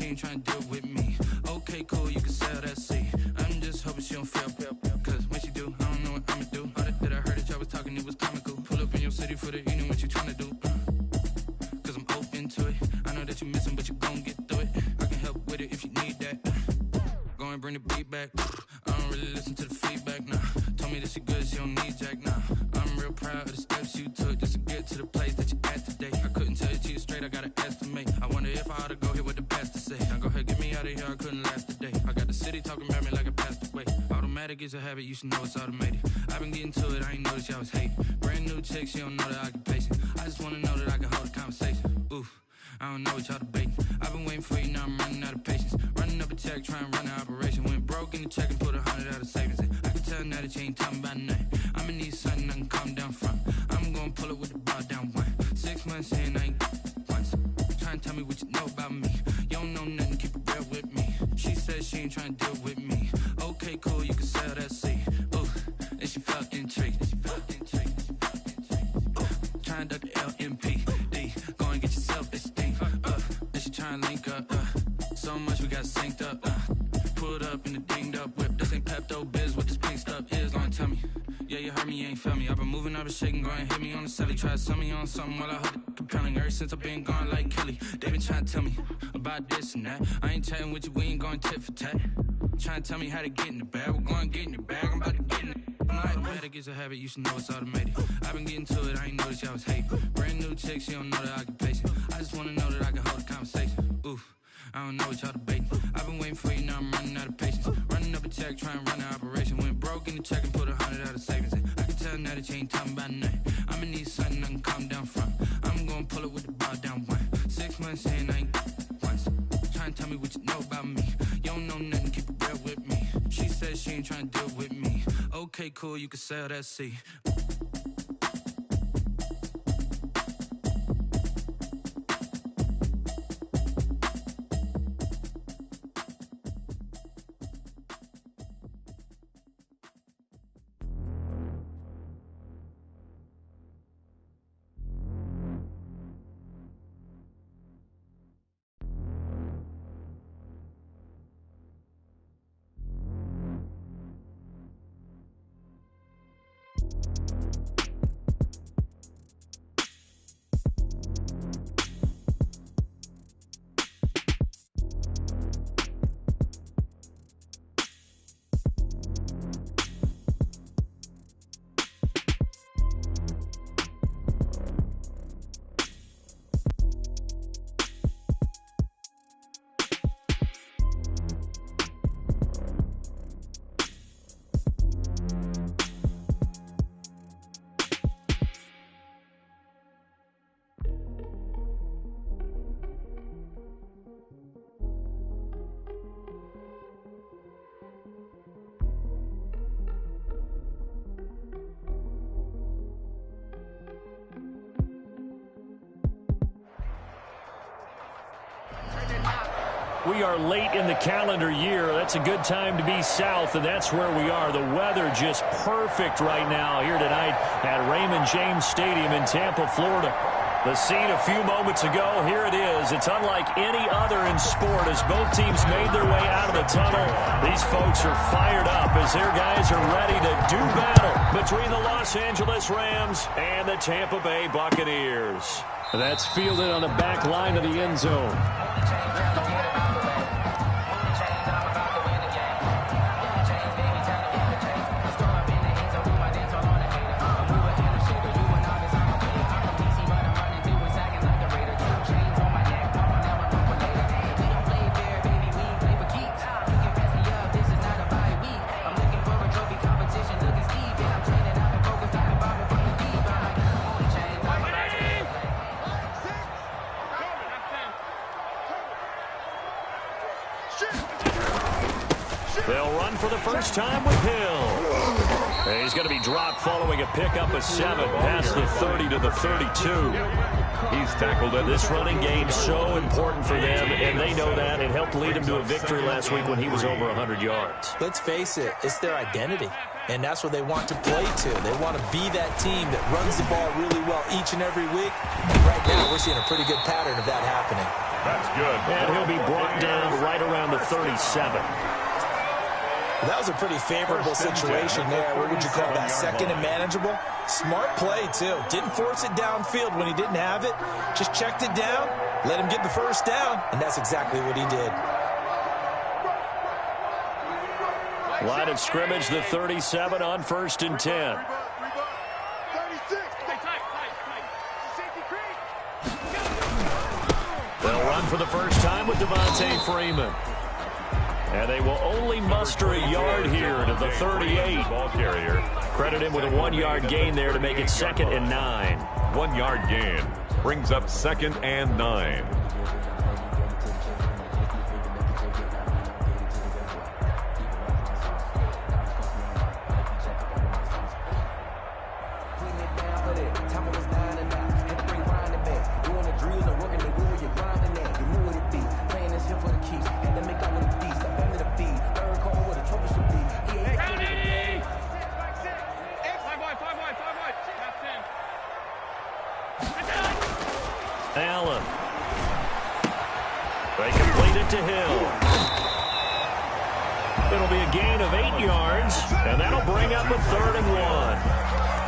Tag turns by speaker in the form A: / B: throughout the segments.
A: she ain't trying to deal with me. Okay, cool, you can sell that seat. I'm just hoping she don't fail, cause when she do, I don't know what I'ma do. All that I heard that y'all was talking, it was comical. Pull up in your city for the evening, what you trying to do? Cause I'm open to it. I know that you missing, but you gon' get through it. I can help with it if you need that. Go and bring the beat back. I don't really listen to the feedback, nah. Told me that she good, she don't need jack, nah. I'm real proud of the steps you took just to get to the place that you at today. I couldn't tell you to you straight, I gotta estimate. I wonder if I ought to go here with the best to say. Now go ahead, get me out of here, I couldn't last a day. I got the city talking about me like I passed away. Automatic is a habit, you should know it's automated. I've been getting to it, I ain't noticed y'all was hating. Brand new chick, she don't know the occupation. I just wanna know that I can hold a conversation. Oof, I don't know what y'all debating. I've been waiting for you, now I'm running out of patience. Running up a check, trying to run an operation. Went broke in the check and put 100 out of savings in. I can tell now that you ain't talking about nothing. I'ma need something I can calm down from. I'm gonna pull it with the bar down one. 6 months in, I ain't once. Trying to tell me what you know about me. You don't know nothing, keep it real with me. She said she ain't trying to deal with me. Okay, cool, you can sell that seat. Ooh, and she felt intrigued. Trying to duck the LMP. Go and get yourself this thing. And she trying to link up. So much we got synced up. Pulled up in the dinged up whip. This ain't Pepto Biz, what this pink stuff is. Don't tell me. Yeah, you heard me, you ain't felt me. I've been moving, I've been shaking, go and hit me on the celly. Try to sell me on something while I hold it compelling. Ever since I've been gone like Kelly, they been trying to tell me about this and that. I ain't chatting with you, we ain't going tit for tat. Trying to tell me how to get in the bag. We're going to get in the bag, I'm about to get in it. Automatic is a habit, you should know it's automated. I've been getting to it, I ain't noticed y'all was hating. Brand new chick, she don't know the occupation. I just wanna know that I can hold a conversation. Oof, I don't know what y'all debating. I've been waiting for you, now I'm running out of patience. Running up a check, trying to run an operation. Went broke in the check and put 100 out of savings in. I can tell now that you ain't talking about nothing. I'ma need something I can calm down from. I'm gonna pull it with the bar down one. 6 months in, I ain't once. Trying to tell me what you know about me. You don't know nothing, keep it real with me. She said she ain't trying to deal with me. Okay, cool, you can sell that seat.
B: We are late in the calendar year. That's a good time to be south, and that's where we are. The weather just perfect right now here tonight at Raymond James Stadium in Tampa, Florida. The scene a few moments ago, here it is. It's unlike any other in sport as both teams made their way out of the tunnel. These folks are fired up as their guys are ready to do battle between the Los Angeles Rams and the Tampa Bay Buccaneers. That's fielded on the back line of the end zone. They'll run for the first time with Hill. And he's going to be dropped following a pickup of 7 past the 30 to the 32.
C: He's tackled it.
B: This running game so important for them, and they know that. It helped lead him to a victory last week when he was over 100 yards.
D: Let's face it, it's their identity, and that's what they want to play to. They want to be that team that runs the ball really well each and every week. And right now, we're seeing a pretty good pattern of that happening.
C: That's good.
B: And he'll be brought down right around the 37.
D: That was a pretty favorable situation there. What would you call that? Second and manageable? Smart play, too. Didn't force it downfield when he didn't have it. Just checked it down, let him get the first down, and that's exactly what he did.
B: Line of scrimmage, the 37 on 1st and 10. They'll run for the first time with Devontae Freeman. And they will only muster a yard here to the 38.
C: Ball carrier.
B: Credit him with a 1-yard gain there to make it 2nd and 9.
C: 1-yard gain brings up 2nd and 9.
B: Allen. They complete it to Hill. It'll be a gain of 8 yards, and that'll bring up a 3rd and 1.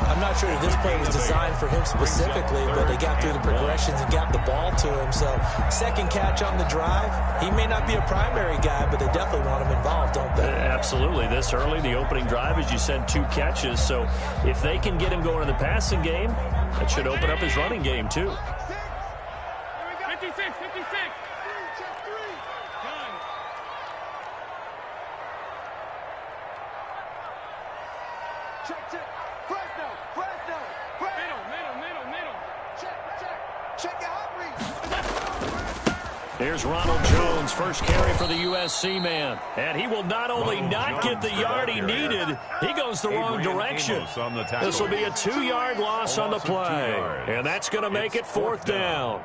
D: I'm not sure if this play was designed for him specifically, but they got through the progressions and got the ball to him. So, second catch on the drive. He may not be a primary guy, but they definitely want him involved, don't they?
B: Absolutely. This early, the opening drive, as you said, 2 catches. So, if they can get him going in the passing game, that should open up his running game, too.
E: 56. Check. Fresno. Middle. Check your hot read.
B: Here's Ronald Jones, first carry for the USC man. And he will not only not get the yard he needed, he goes the wrong direction. This will be a 2-yard loss on the play. And that's going to make it 4th down.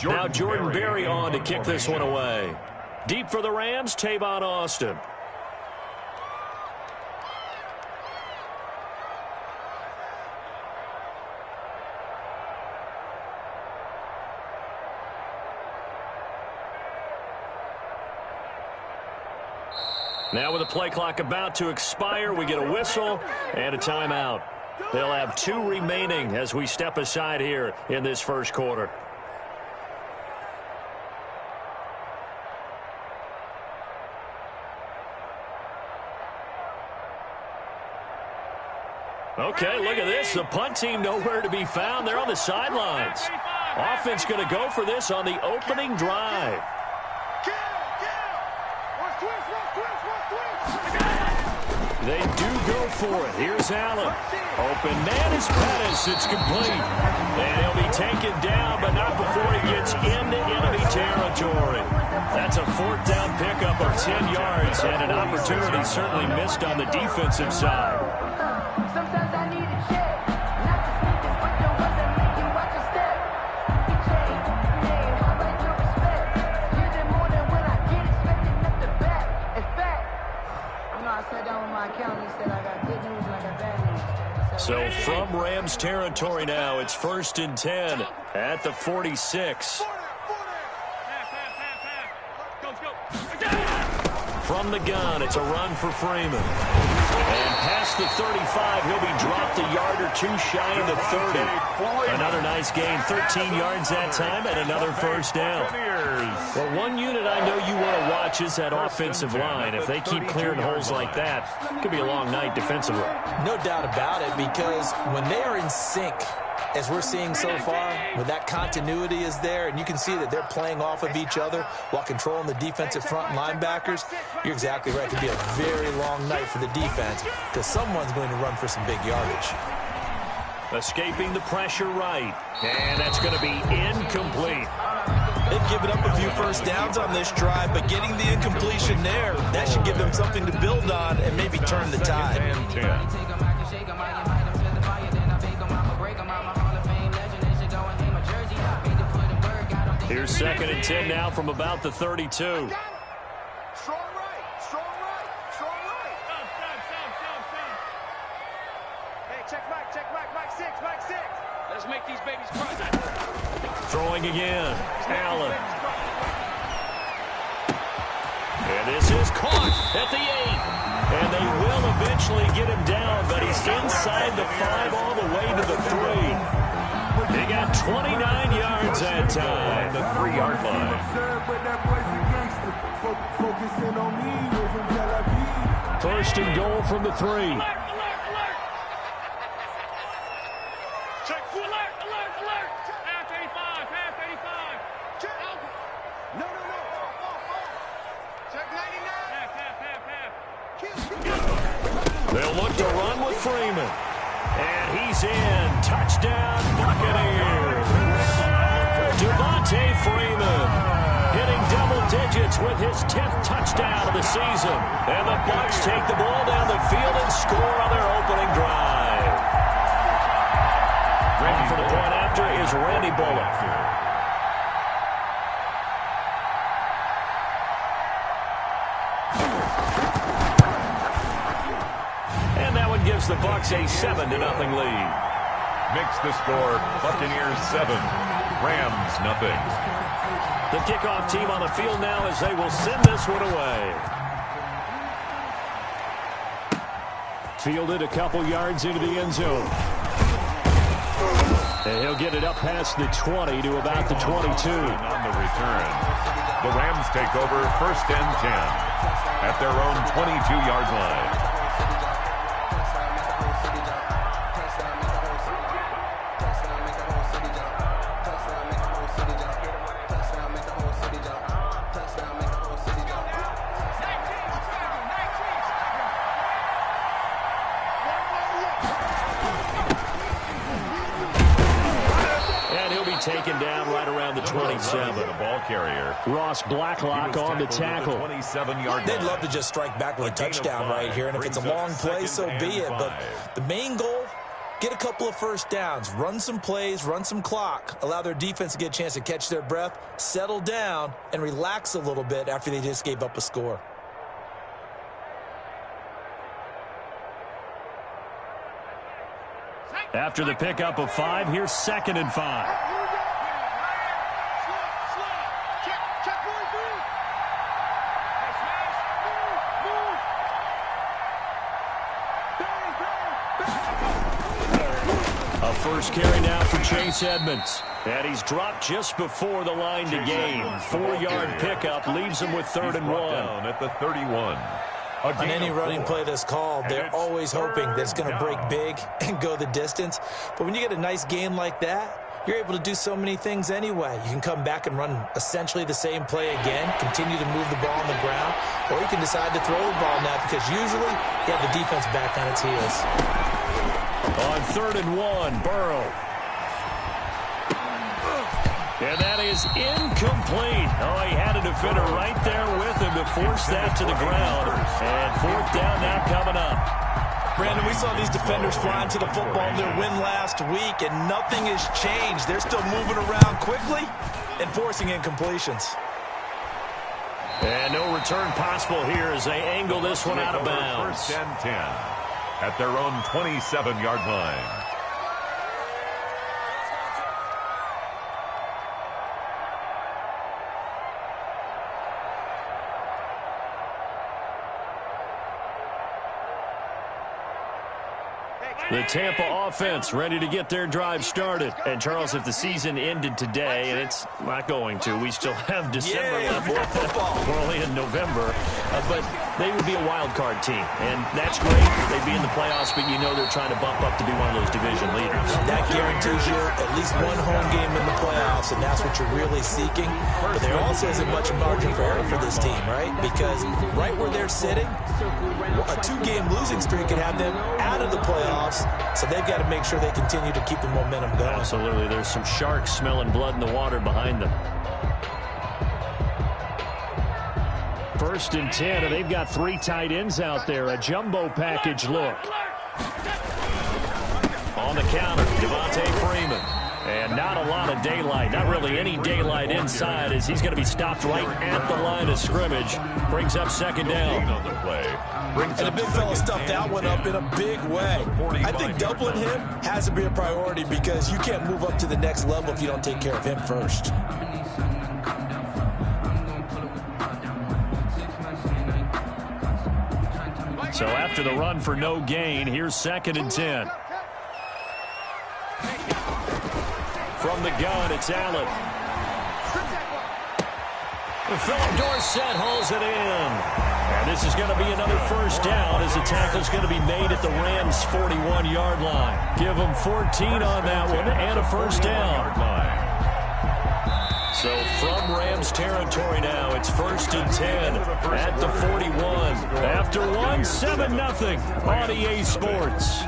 B: Now Jordan Berry on to kick this one away. Deep for the Rams, Tavon Austin. Now with the play clock about to expire, we get a whistle and a timeout. They'll have 2 remaining as we step aside here in this first quarter. Okay, look at this. The punt team nowhere to be found. They're on the sidelines. Offense going to go for this on the opening drive. They do go for it. Here's Allen. Open man is Pettis. It's complete. And he'll be taken down, but not before he gets into enemy territory. That's a 4th down pickup of 10 yards and an opportunity certainly missed on the defensive side.
F: Sometimes I need a check, not to sneak this, but the ones that make you watch your step. How about your respect? Give them more than when I get expected up the back. In fact, I sat down with my accountant, he said I got good news and I got bad news.
B: So from Rams territory now, it's 1st and 10 at the 46. From the gun, it's a run for Freeman. And past the 35, he'll be dropped a yard or 2 shy of the 30. Another nice gain, 13 yards that time, and another first down. Well, one unit I know you want to watch is that offensive line. If they keep clearing holes like that, it could be a long night defensively.
D: No doubt about it, because when they are in sync, as we're seeing so far, when that continuity is there, and you can see that they're playing off of each other while controlling the defensive front linebackers, you're exactly right. It could be a very long night for the defense because someone's going to run for some big yardage.
B: Escaping the pressure right, and that's going to be incomplete.
D: They've given up a few first downs on this drive, but getting the incompletion there, that should give them something to build on and maybe turn the tide.
B: Here's 2nd and 10 now from about the 32.
E: Strong right. check Mike 6, Mike 6.
G: Let's make these babies cry.
B: Throwing again. Allen. And this is caught at the 8. And they will eventually get him down, but he's inside the 5 all the way to the 3. He got 29 yards that time.
C: The 3-yard line.
B: First and goal from the 3.
G: Alert! Check alert! Half 85, half 85.
E: Check. No. Check 99. Half.
B: They'll look to run with Freeman. And he's in. Touchdown, Buccaneers. Devontae Freeman hitting double digits with his 10th touchdown of the season. And the Bucs take the ball down the field and score on their opening drive. On for the point after is Randy Bullock. Gives the Bucs a 7-0 lead.
C: Makes the score Buccaneers 7, Rams nothing.
B: The kickoff team on the field now as they will send this one away. Fielded a couple yards into the end zone. And he'll get it up past the 20 to about the 22.
C: On the return, the Rams take over 1st and 10 at their own 22-yard line.
B: Taken down right around the 27.
C: The ball carrier.
B: Ross Blacklock on the tackle.
C: 27-yard
D: They'd love to just strike back with a touchdown right here, and if it's a long play, so be it. But the main goal, get a couple of first downs, run some plays, run some clock, allow their defense to get a chance to catch their breath, settle down, and relax a little bit after they just gave up a score.
B: After the pickup of 5, here's 2nd and 5. A first carry now for Chase Edmonds. And he's dropped just before the line to gain. 4-yard pickup leaves him with 3rd and 1.
C: Down at the 31.
D: On any running play that's called, they're always hoping that it's going to break big and go the distance. But when you get a nice game like that, you're able to do so many things anyway. You can come back and run essentially the same play again, continue to move the ball on the ground, or you can decide to throw the ball now because usually you have the defense back on its heels.
B: On 3rd and 1, Burrow. And that is incomplete. Oh, he had a defender right there with him to force that to the ground. And 4th down now coming up.
D: Brandon, we saw these defenders flying to the football in their win last week, and nothing has changed. They're still moving around quickly and forcing incompletions.
B: And no return possible here as they angle this one out of bounds.
C: 1st and 10 at their own 27-yard line.
B: The Tampa offense ready to get their drive started. And, Charles, if the season ended today, and it's not going to, we still have December left.
D: More football.
B: We're only in November. But they would be a wild card team. And that's great. They'd be in the playoffs, but you know they're trying to bump up to be one of those division leaders.
D: That guarantees you at least one home game in the playoffs, and that's what you're really seeking. But there also isn't much margin for error for this team, right? Because right where they're sitting, a 2-game losing streak could have them out of the playoffs. So they've got to make sure they continue to keep the momentum going.
B: Absolutely. There's some sharks smelling blood in the water behind them. 1st and 10, and they've got 3 tight ends out there. A jumbo package look. On the counter, Devontae Freeman. And not a lot of daylight, not really any daylight inside, as he's going to be stopped right at the line of scrimmage. Brings up second down.
C: On the play. Brings
D: And the
C: up
D: big fella stuffed that one up in a big way. I think doubling him has to be a priority because you can't move up to the next level if you don't take care of him first.
B: So after the run for no gain, here's 2nd and 10. From the gun, it's Allen. Philip Dorsett hauls it in. And this is going to be another first down as the tackle's going to be made at the Rams' 41-yard line. Give them 14 on that one and a first down. So from Rams territory now, it's 1st and 10 at the 41. After one, 7-0 on EA Sports.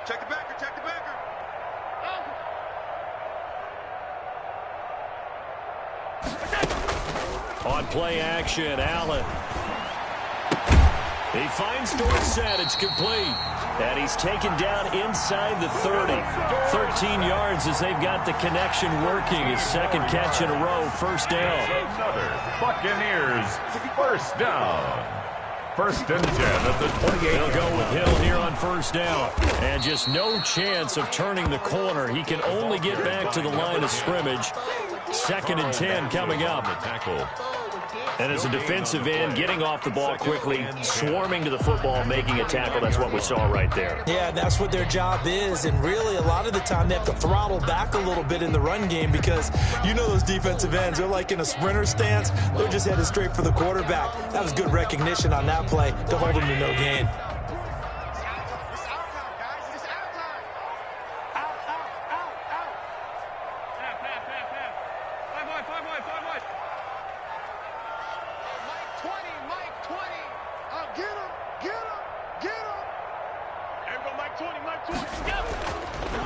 E: Check the backer, check the backer.
B: On play action, Allen. He finds Dorsett. It's complete. And he's taken down inside the 30. 13 yards as they've got the connection working. His 2nd catch in a row, first down.
C: Another Buccaneers first down. 1st and 10 at the 28.
B: They'll go with Hill here on first down. And just no chance of turning the corner. He can only get back to the line of scrimmage. 2nd and 10 coming up.
C: Tackle.
B: And as a defensive end, getting off the ball quickly, swarming to the football, making a tackle. That's what we saw right there.
D: Yeah, that's what their job is. And really, a lot of the time, they have to throttle back a little bit in the run game because you know those defensive ends, they're like in a sprinter stance. They're just headed straight for the quarterback. That was good recognition on that play to hold them to no gain.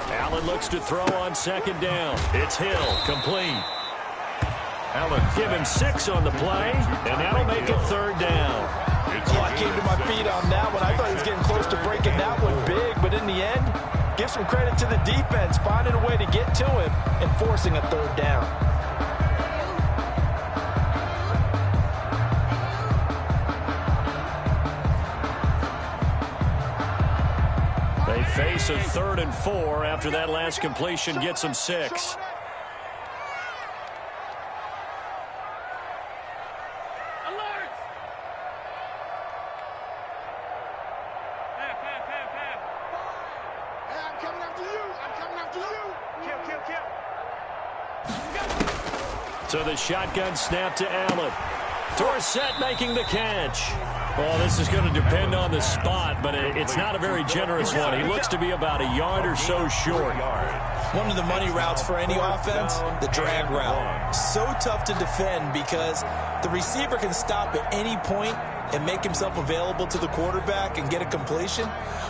B: Allen looks to throw on 2nd down. It's Hill, complete.
C: Allen.
B: Give him 6 on the play, and that'll make it 3rd down.
D: Yeah, I came to my feet on that one. I thought he was getting close to breaking that one big, but in the end, give some credit to the defense, finding a way to get to him and forcing a 3rd down.
B: They face a 3rd and 4 after that last completion gets them 6. So the shotgun snap to Allen. Dorsett making the catch. Well, this is going to depend on the spot, but it's not a very generous one. He looks to be about a yard or so short.
D: One of the money routes for any offense, the drag route. So tough to defend because the receiver can stop at any point and make himself available to the quarterback and get a completion.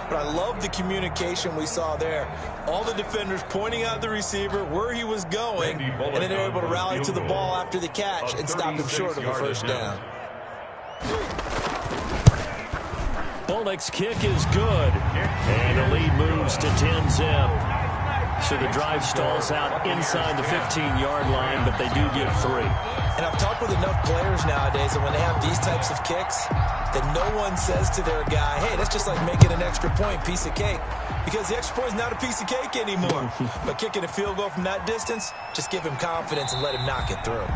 D: But I love the communication we saw there. All the defenders pointing out the receiver, where he was going, and then they're able to rally to the ball after the catch and stop him short of a first down.
B: Bullock's kick is good. And the lead moves to 10-zip. So the drive stalls out inside the 15-yard line, but they do get 3.
D: And I've talked with enough players nowadays that when they have these types of kicks, that no one says to their guy, hey, that's just like making an extra point, piece of cake. Because the extra point is not a piece of cake anymore. But kicking a field goal from that distance, just give him confidence and let him knock it through.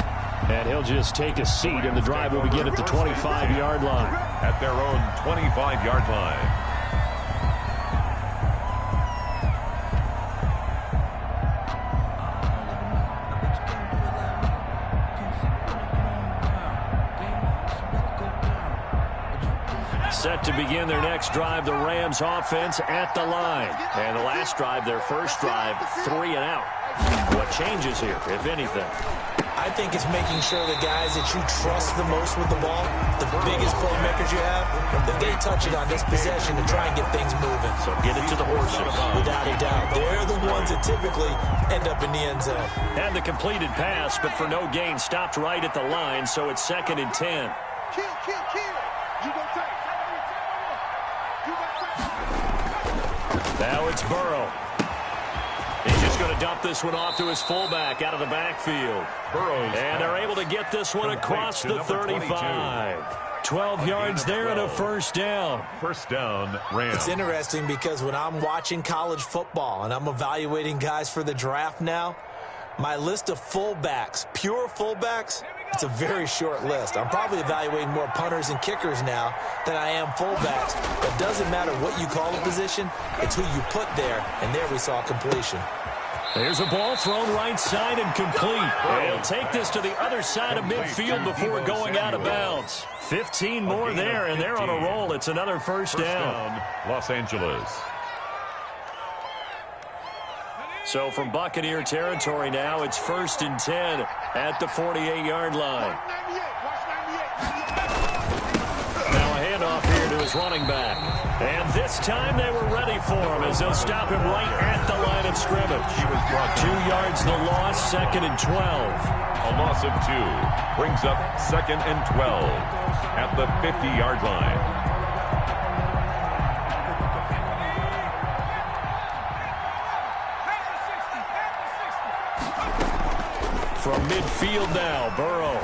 B: And he'll just take a seat, and the drive will begin at the 25-yard line.
C: At their own 25-yard line.
B: Set to begin their next drive, the Rams offense at the line. And the last drive, their first drive, 3 and out. What changes here, if anything?
D: I think it's making sure the guys that you trust the most with the ball, the biggest playmakers you have, that they touch it on this possession to try and get things moving.
B: So get it to the horses.
D: Without a doubt. They're the ones that but typically end up in the end zone.
B: Had the completed pass, but for no gain, stopped right at the line, so it's 2nd and 10.
E: Kill. You go tight. You go tight.
B: Now it's Burrow. He's just going to dump this one off to his fullback out of the backfield.
C: Burrows.
B: And they're able to get this one across the 35. 12 yards there and a first down.
C: First down, Rams.
D: It's interesting because when I'm watching college football and I'm evaluating guys for the draft now, my list of fullbacks, pure fullbacks, it's a very short list. I'm probably evaluating more punters and kickers now than I am fullbacks. But it doesn't matter what you call a position, it's who you put there, and there we saw completion.
B: There's a ball thrown right side and complete. They'll take this to the other side of midfield before going out of bounds. 15 more there, and they're on a roll. It's another first down.
C: Los Angeles.
B: So from Buccaneer territory now, it's 1st and 10 at the 48-yard line. Now a handoff here to his running back. And this time they were ready for him as they'll stop him right at the line of scrimmage. 2 yards the loss, 2nd and 12.
C: A loss of 2 brings up 2nd and 12 at the 50-yard line.
B: From midfield now, Burrow.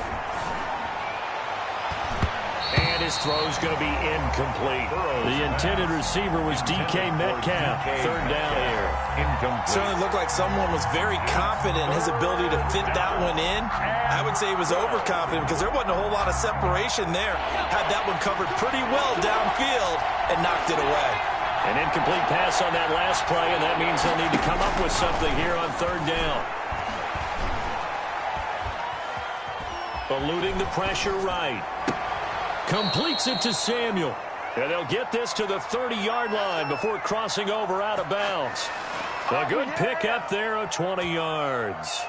B: And his throw's going to be incomplete. The intended receiver was DK Metcalf. 3rd down here.
C: Incomplete.
D: Certainly looked like someone was very confident in his ability to fit that one in. I would say he was overconfident because there wasn't a whole lot of separation there. Had that one covered pretty well downfield and knocked it away.
B: An incomplete pass on that last play, and that means they'll need to come up with something here on 3rd down. Eluding the pressure right. Completes it to Samuel. And they'll get this to the 30-yard line before crossing over out of bounds. A good pickup there of 20 yards.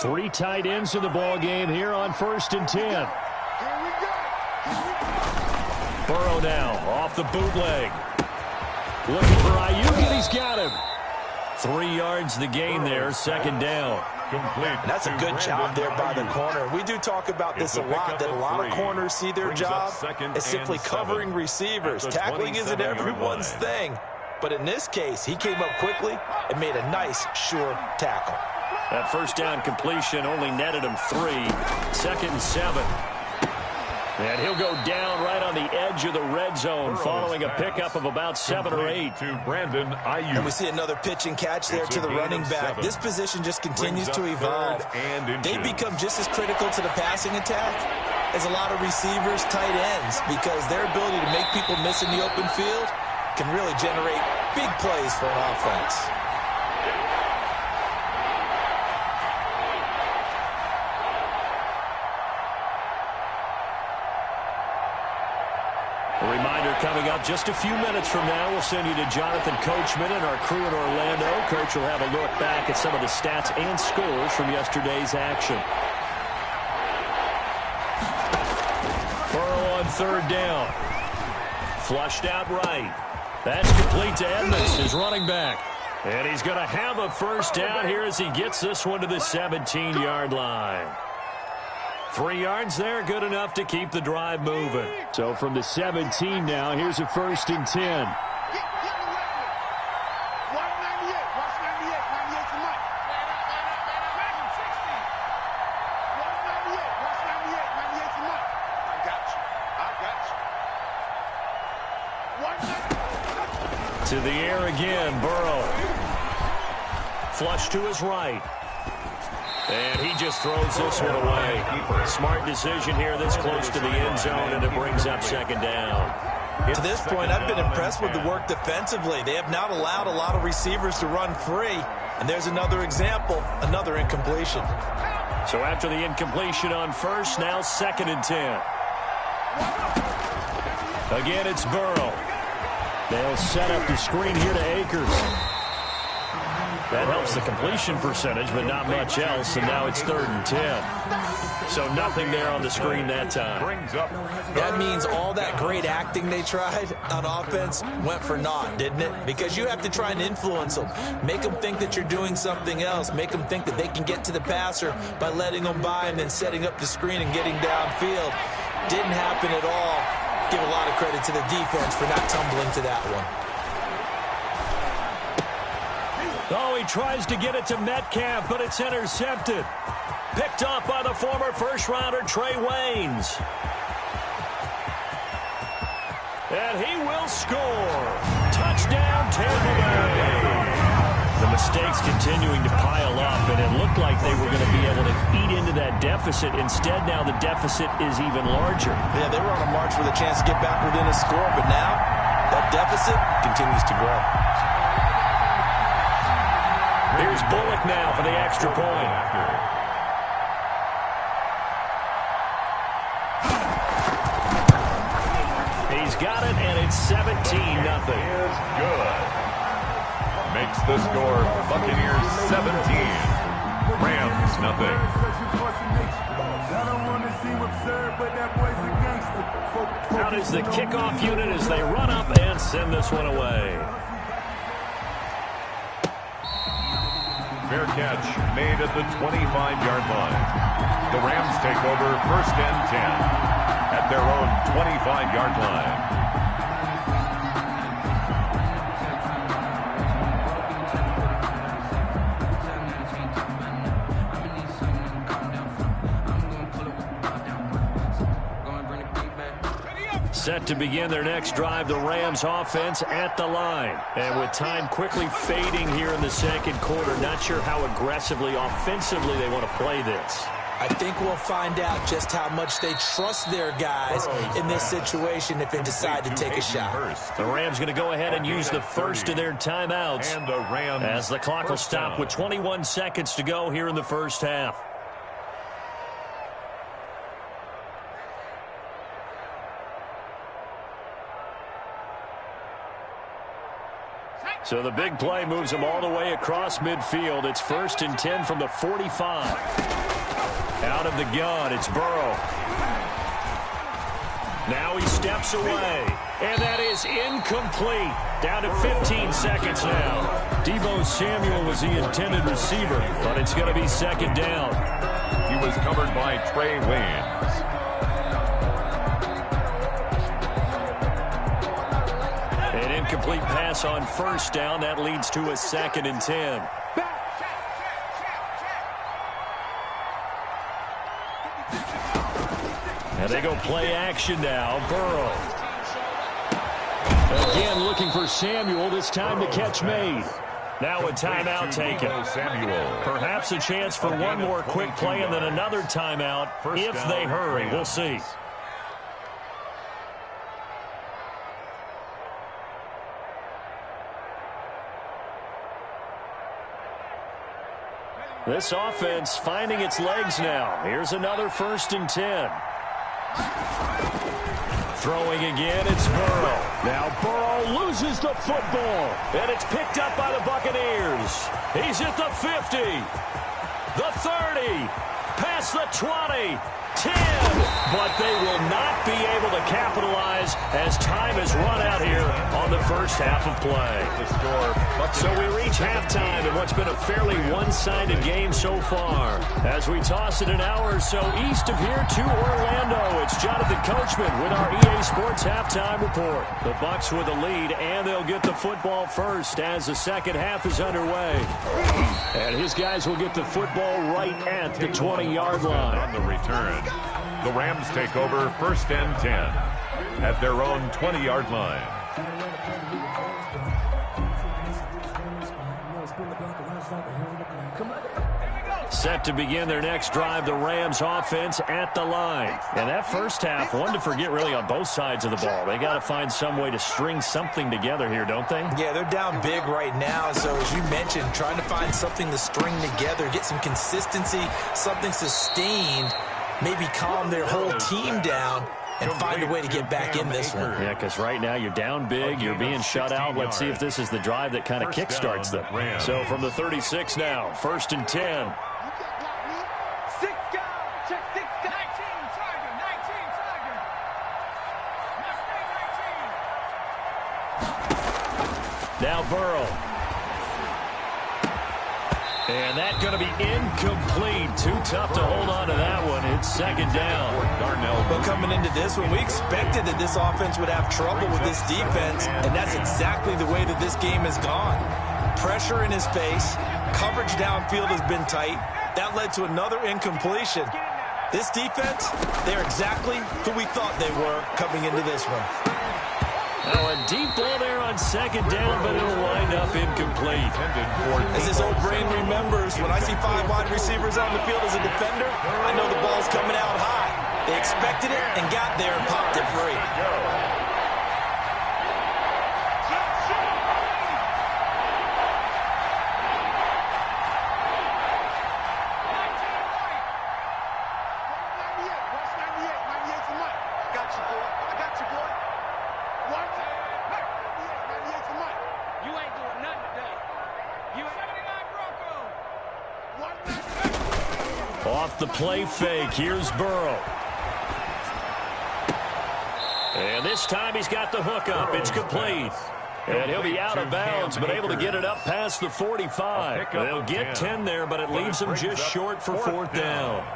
B: 3 tight ends in the ball game here on 1st and 10. Burrow now off the bootleg. Looking for Ayuk, and he's got him. 3 yards the gain there, 2nd down.
C: Complete.
D: That's a good job there by the corner. We do talk about this a lot, that a lot of corners see their job as simply covering receivers. Tackling isn't everyone's thing. But in this case, he came up quickly and made a nice, sure tackle.
B: That first down completion only netted him 3. 2nd and 7. And he'll go down right on the edge of the red zone following a pickup of about 7 or 8.
C: To Brandon Ayuk.
D: And we see another pitch and catch there to the running back. This position just continues to evolve. They become just as critical to the passing attack as a lot of receivers, tight ends, because their ability to make people miss in the open field can really generate big plays for an offense.
B: A reminder coming up just a few minutes from now, we'll send you to Jonathan Coachman and our crew in Orlando. Coach will have a look back at some of the stats and scores from yesterday's action. Burrow on 3rd down. Flushed out right. That's complete to Edmonds, his running back. And he's going to have a first down here as he gets this one to the 17-yard line. 3 yards there, good enough to keep the drive moving. So from the 17 now, here's a 1st and 10. To the air again, Burrow. Flush to his right. And he just throws this one away. Smart decision here this close to the end zone, and it brings up 2nd down.
D: To this point, I've been impressed with the work defensively. They have not allowed a lot of receivers to run free. And there's another example, another incompletion.
B: So after the incompletion on 1st, now 2nd and 10. Again, it's Burrow. They'll set up the screen here to Akers. That helps the completion percentage, but not much else, and now it's 3rd and 10. So nothing there on the screen that time.
D: That means all that great acting they tried on offense went for naught, didn't it? Because you have to try and influence them. Make them think that you're doing something else. Make them think that they can get to the passer by letting them by and then setting up the screen and getting downfield. Didn't happen at all. Give a lot of credit to the defense for not tumbling to that one.
B: Oh, he tries to get it to Metcalf, but it's intercepted. Picked off by the former first-rounder Trey Waynes. And he will score. Touchdown, Tampa Bay. The mistakes continuing to pile up, and it looked like they were going to be able to eat into that deficit. Instead, now the deficit is even larger.
D: Yeah, they were on a march with a chance to get back within a score, but now that deficit continues to grow.
B: Here's Bullock now for the extra point. He's got it, and it's 17-0.
C: Is good. Makes the score Buccaneers 17, Rams nothing.
B: Out is the kickoff unit as they run up and send this one away.
C: Fair catch made at the 25-yard line. The Rams take over 1st and 10 at their own 25-yard line.
B: Set to begin their next drive, the Rams offense at the line. And with time quickly fading here in the second quarter, not sure how aggressively, offensively they want to play this.
D: I think we'll find out just how much they trust their guys in this situation if they decide to take a shot.
B: The Rams going to go ahead and use the first of their timeouts
C: And the Rams
B: as the clock will stop with 21 seconds to go here in the first half. So the big play moves them all the way across midfield. It's 1st and 10 from the 45. Out of the gun, it's Burrow. Now he steps away, and that is incomplete. Down to 15 seconds now. Deebo Samuel was the intended receiver, but it's going to be 2nd down.
C: He was covered by Trey Waynes.
B: An incomplete pass on 1st down. That leads to a 2nd and 10. And they go play action now. Burrow. Again looking for Samuel. This time the catch made. Now a timeout taken. Perhaps a chance for one more quick play and then another timeout if they hurry. We'll see. This offense finding its legs now. Here's another 1st and 10. Throwing again, it's Burrow. Now Burrow loses the football, and it's picked up by the Buccaneers. He's at the 50, the 30, past the 20, 10, but they will not be able to capitalize as time has run out here on the first half of play. So we reach halftime in what's been a fairly one-sided game so far. As we toss it an hour or so east of here to Orlando, it's Jonathan Coachman with our EA Sports Halftime Report. The Bucs with the lead, and they'll get the football first as the second half is underway. And his guys will get the football right at the 20-yard line.
C: On the return, the Rams take over 1st and 10 at their own 20-yard line.
B: Set to begin their next drive, the Rams offense at the line. And that first half, one to forget really on both sides of the ball. They got to find some way to string something together here, don't they?
D: Yeah, they're down big right now. So as you mentioned, trying to find something to string together, get some consistency, something sustained, maybe calm their whole team down. and find a way to get back in this one.
B: Yeah, because right now you're down big, you're being shut out. Let's see if this is the drive that kind of kickstarts them. So from the 36 now, 1st and 10. Now Burrow. And that's going to be incomplete. Too tough to hold on to that one. It's 2nd down.
D: But coming into this one, we expected that this offense would have trouble with this defense, and that's exactly the way that this game has gone. Pressure in his face. Coverage downfield has been tight. That led to another incompletion. This defense, they're exactly who we thought they were coming into this one.
B: Oh, a deep ball there on 2nd down, but it'll wind up incomplete.
D: As his old brain remembers, when I see 5 wide receivers on the field as a defender, I know the ball's coming out high. They expected it and got there and popped it free.
B: Off the play fake, here's Burrow. And this time he's got the hook up. It's complete. And he'll be out of bounds, but able to get it up past the 45. They'll get 10 there, but it leaves them just short for 4th down.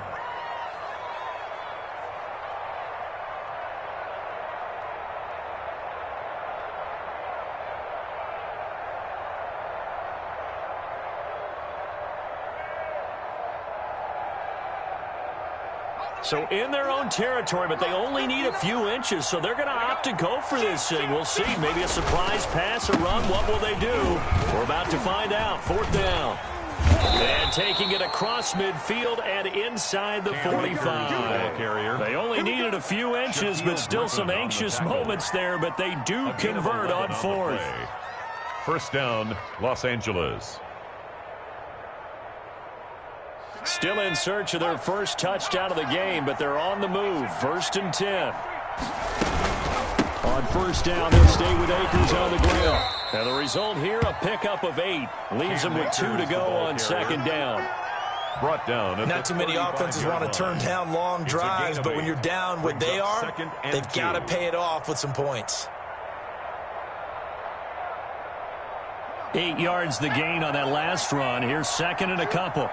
B: So in their own territory, but they only need a few inches, so they're going to opt to go for this thing. We'll see. Maybe a surprise pass, a run. What will they do? We're about to find out. 4th down. And taking it across midfield and inside the 45. They only needed a few inches, but still some anxious moments there, but they do convert on 4th.
C: 1st down, Los Angeles.
B: Still in search of their first touchdown of the game, but they're on the move. 1st and 10. On 1st down, they'll stay with Akers on the ground. And the result here, a pickup of 8. Leaves them with 2 to go on 2nd down.
C: Brought down.
D: Not too many offenses want to turn down long drives, but when you're down what they are, they've got to pay it off with some points.
B: 8 yards the gain on that last run. Here's 2nd and a couple.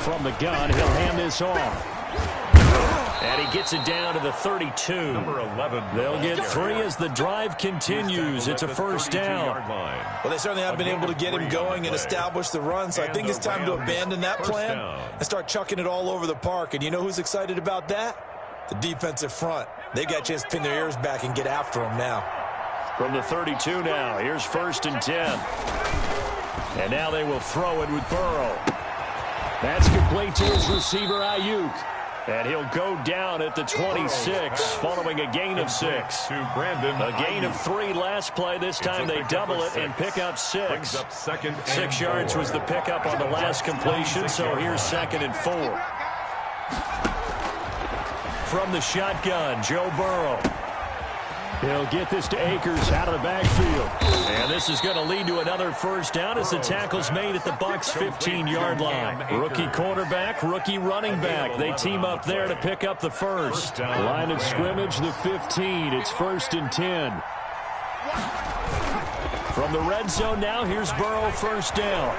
B: From the gun, he'll hand this off. And he gets it down to the 32.
C: Number 11.
B: They'll get 3 as the drive continues. It's a 1st down.
D: Well, they certainly haven't been able to get him going and establish the run, so I think it's time to abandon that plan and start chucking it all over the park. And you know who's excited about that? The defensive front. They've got a chance to pin their ears back and get after him now.
B: From the 32 now, here's 1st and 10. And now they will throw it with Burrow. That's complete to his receiver, Ayuk. And he'll go down at the 26, following a gain of 6. A gain of 3 last play. This time they double it and pick up 6. 6 yards was the pickup on the last completion, so here's 2nd and 4. From the shotgun, Joe Burrow. He'll get this to Akers out of the backfield. And this is going to lead to another 1st down as the tackle's made at the Bucs' 15-yard line. Rookie quarterback, rookie running back. They team up there to pick up the 1st. Line of scrimmage, the 15. It's 1st and 10. From the red zone now, here's Burrow, 1st down.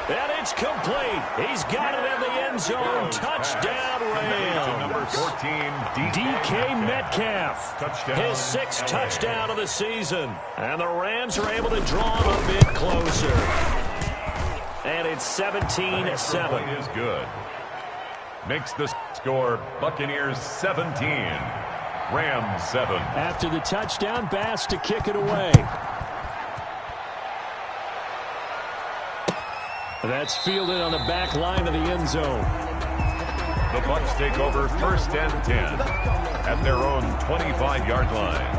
B: And it's complete. He's got it in the end zone. Touchdown, Rams.
C: Number 14,
B: DK Metcalf. His 6th touchdown of the season. And the Rams are able to draw him a bit closer. And it's 17-7.
C: Is good. Makes the score Buccaneers 17. Rams 7.
B: After the touchdown, Bass to kick it away. That's fielded on the back line of the end zone.
C: The Bucs take over 1st and 10 at their own 25-yard line.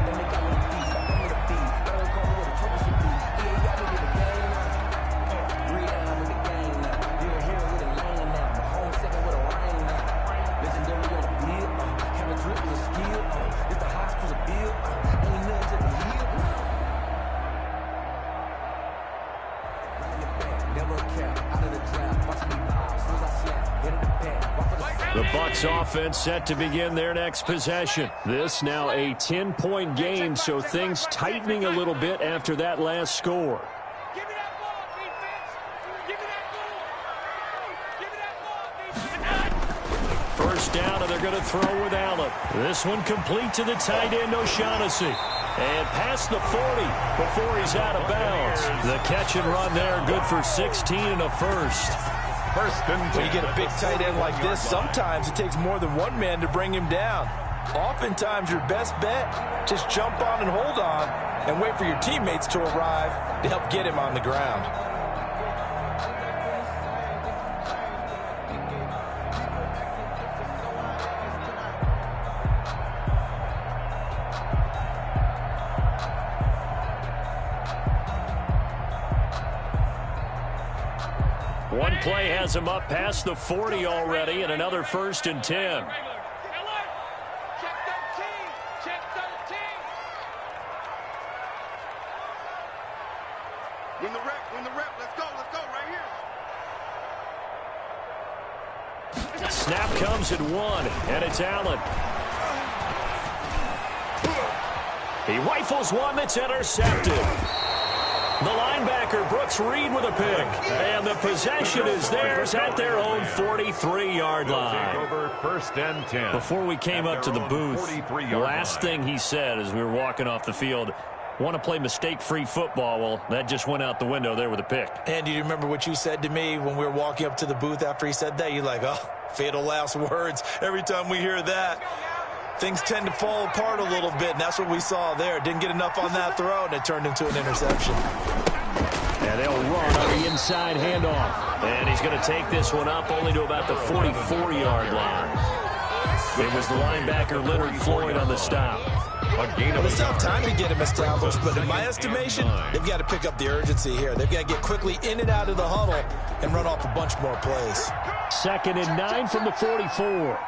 B: Bucs offense set to begin their next possession. This now a 10-point game, so things tightening a little bit after that last score.
G: Give me that ball, defense. Give me that ball. Give me that ball, defense.
B: First down, and they're going to throw with Allen. This one complete to the tight end, O'Shaughnessy. And past the 40 before he's out of bounds. The catch and run there, good for 16 and a first.
C: First and 10.
D: When you get a big tight end like this, sometimes it takes more than one man to bring him down. Oftentimes, your best bet, just jump on and hold on and wait for your teammates to arrive to help get him on the ground.
B: One play has him up past the 40 already, and another first and 10.
G: Alert. Check 13. Check 13.
E: Win the rep, let's go right here.
B: Snap comes at 1, and it's Allen. He rifles one that's intercepted. The linebacker, Brooks Reed, with a pick. And the possession is theirs at their own 43-yard line.
C: Over first and 10.
B: Before we came up to the booth, the last thing he said as we were walking off the field, want to play mistake-free football. Well, that just went out the window there with a pick.
D: And do you remember what you said to me when we were walking up to the booth after he said that? You're like, oh, fatal last words. Every time we hear that, things tend to fall apart a little bit, and that's what we saw there. Didn't get enough on that throw, and it turned into an interception.
B: And they'll run on the inside handoff. And he's going to take this one up only to about the 44-yard line. It was the linebacker Leonard Floyd on the stop.
D: Well, it's tough time to get him established, but in my estimation, they've got to pick up the urgency here. They've got to get quickly in and out of the huddle and run off a bunch more plays.
B: 2nd and 9 from the 44.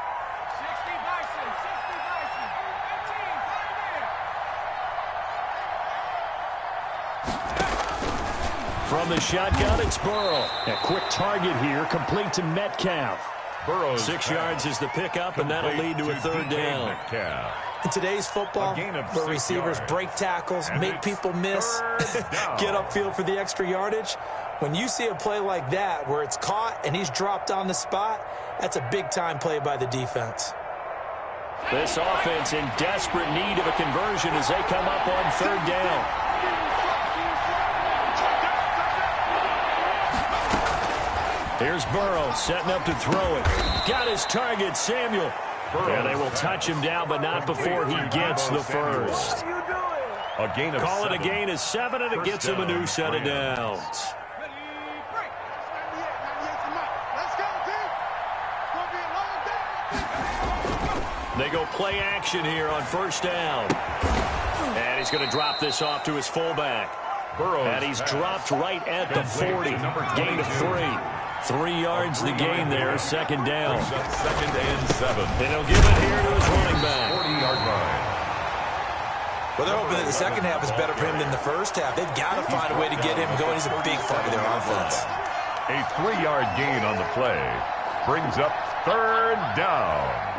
B: From the shotgun, it's Burrow. A quick target here, complete to Metcalf.
C: Burrows
B: 6 yards is the pickup, and that'll lead to a third down.
D: In today's football, where receivers break tackles, make people miss, get upfield for the extra yardage, when you see a play like that where it's caught and he's dropped on the spot, that's a big-time play by the defense.
B: This offense in desperate need of a conversion as they come up on third down. Here's Burrow setting up to throw it. Got his target, Samuel. And they will touch him down, but not before he gets the first. Call it a gain of 7, and it gets him a new set of downs. They go play action here on first down. And he's going to drop this off to his fullback. And he's dropped right at the 40. Gain of 3. 3 yards the gain there, second down.
C: 2nd and 7.
B: And he'll give it here to his running back.
C: 40-yard line.
D: Well, they're hoping that the second half is better for him than the first half. They've got to find a way to get him going. He's a big part of their offense.
C: A 3-yard gain on the play brings up third down.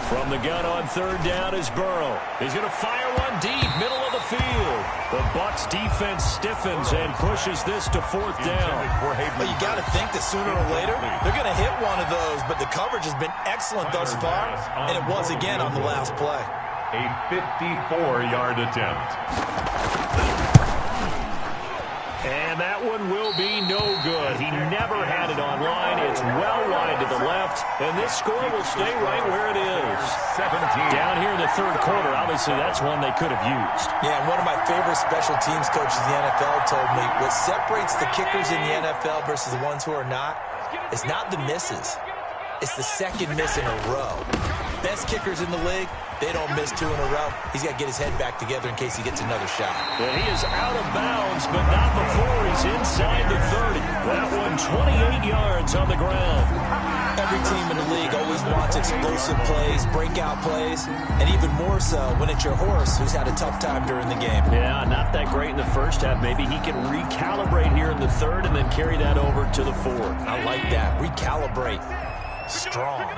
B: From the gun on third down is Burrow. He's going to fire one deep, middle of the field. The Bucs defense stiffens and pushes this to fourth down.
D: Well, you got to think that sooner or later they're going to hit one of those, but the coverage has been excellent thus far, and it was again on the last play.
C: A 54-yard attempt.
B: And that one will be no good. He never had it on line. It's well wide to the left, and this score will stay right where it is.
C: 17.
B: Down here in the third quarter, obviously that's one they could have used.
D: Yeah, and one of my favorite special teams coaches in the NFL told me what separates the kickers in the NFL versus the ones who are not is not the misses. It's the second miss in a row. Best kickers in the league, they don't miss 2 in a row. He's got to get his head back together in case he gets another shot.
B: And he is out of bounds, but not before he's inside the 30. That one 28 yards on the ground.
D: Every team in the league always wants explosive plays, breakout plays, and even more so when it's your horse who's had a tough time during the game.
B: Yeah, not that great in the first half. Maybe he can recalibrate here in the third and then carry that over to the fourth.
D: I like that. Recalibrate. Strong.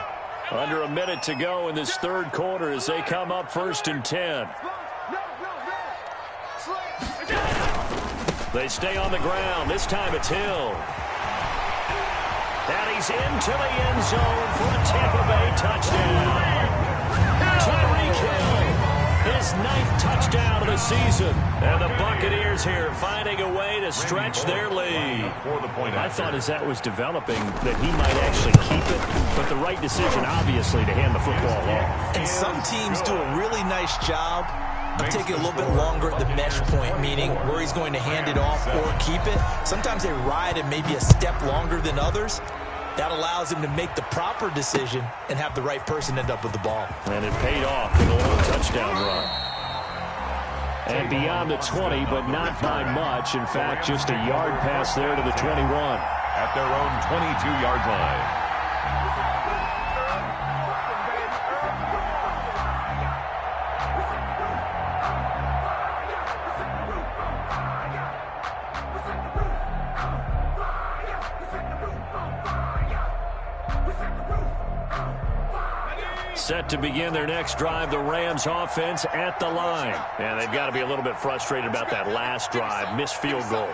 B: Under a minute to go in this third quarter as they come up 1st and 10. They stay on the ground. This time it's Hill. And he's into the end zone for a Tampa Bay touchdown. Tyreek Hill, his 9th touchdown of the season. And the Buccaneers here finding a way to stretch their lead. I thought as that was developing that he might actually keep it, but the right decision, obviously, to hand the football off.
D: And some teams do a really nice job of taking a little bit longer at the mesh point, meaning where he's going to hand it off or keep it. Sometimes they ride it maybe a step longer than others. That allows him to make the proper decision and have the right person end up with the ball.
B: And it paid off with a long touchdown run. And beyond the 20, but not by much. In fact, just a yard pass there to the 21.
C: At their own 22-yard line.
B: Set to begin their next drive, the Rams offense at the line. And they've got to be a little bit frustrated about that last drive, missed field goal.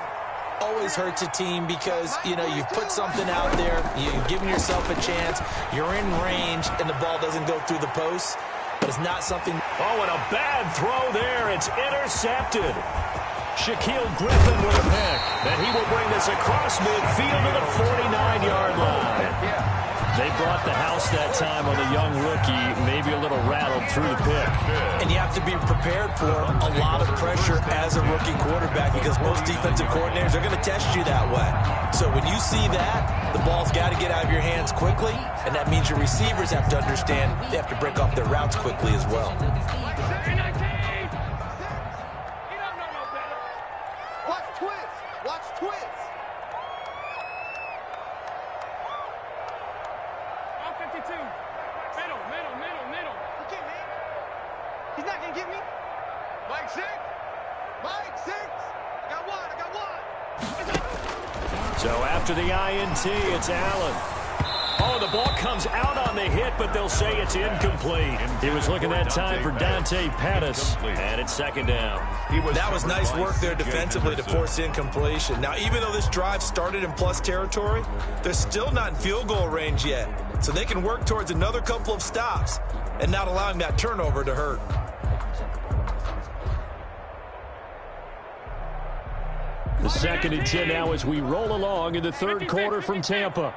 D: Always hurts a team because, you know, you've put something out there, you've given yourself a chance, you're in range, and the ball doesn't go through the post. But it's not something...
B: Oh, and a bad throw there. It's intercepted. Shaquille Griffin with a pick. And he will bring this across midfield to the 49-yard line. They brought the house that time on the young rookie, maybe a little rattled through the pick.
D: And you have to be prepared for a lot of pressure as a rookie quarterback because most defensive coordinators are going to test you that way. So when you see that, the ball's got to get out of your hands quickly, and that means your receivers have to understand they have to break off their routes quickly as well.
E: Watch twist. Watch twist. Middle. Okay, man. He's not going to get me. Mike 6. I got one.
B: So after the INT, it's Allen. Oh, the ball comes out on the hit, but they'll say it's incomplete. He was looking that time for Dante Pettis, and it's 2nd down.
D: That was nice work there defensively to force incompletion. Now, even though this drive started in plus territory, they're still not in field goal range yet. So they can work towards another couple of stops and not allowing that turnover to hurt.
B: The 2nd and 10 now as we roll along in the third quarter from Tampa.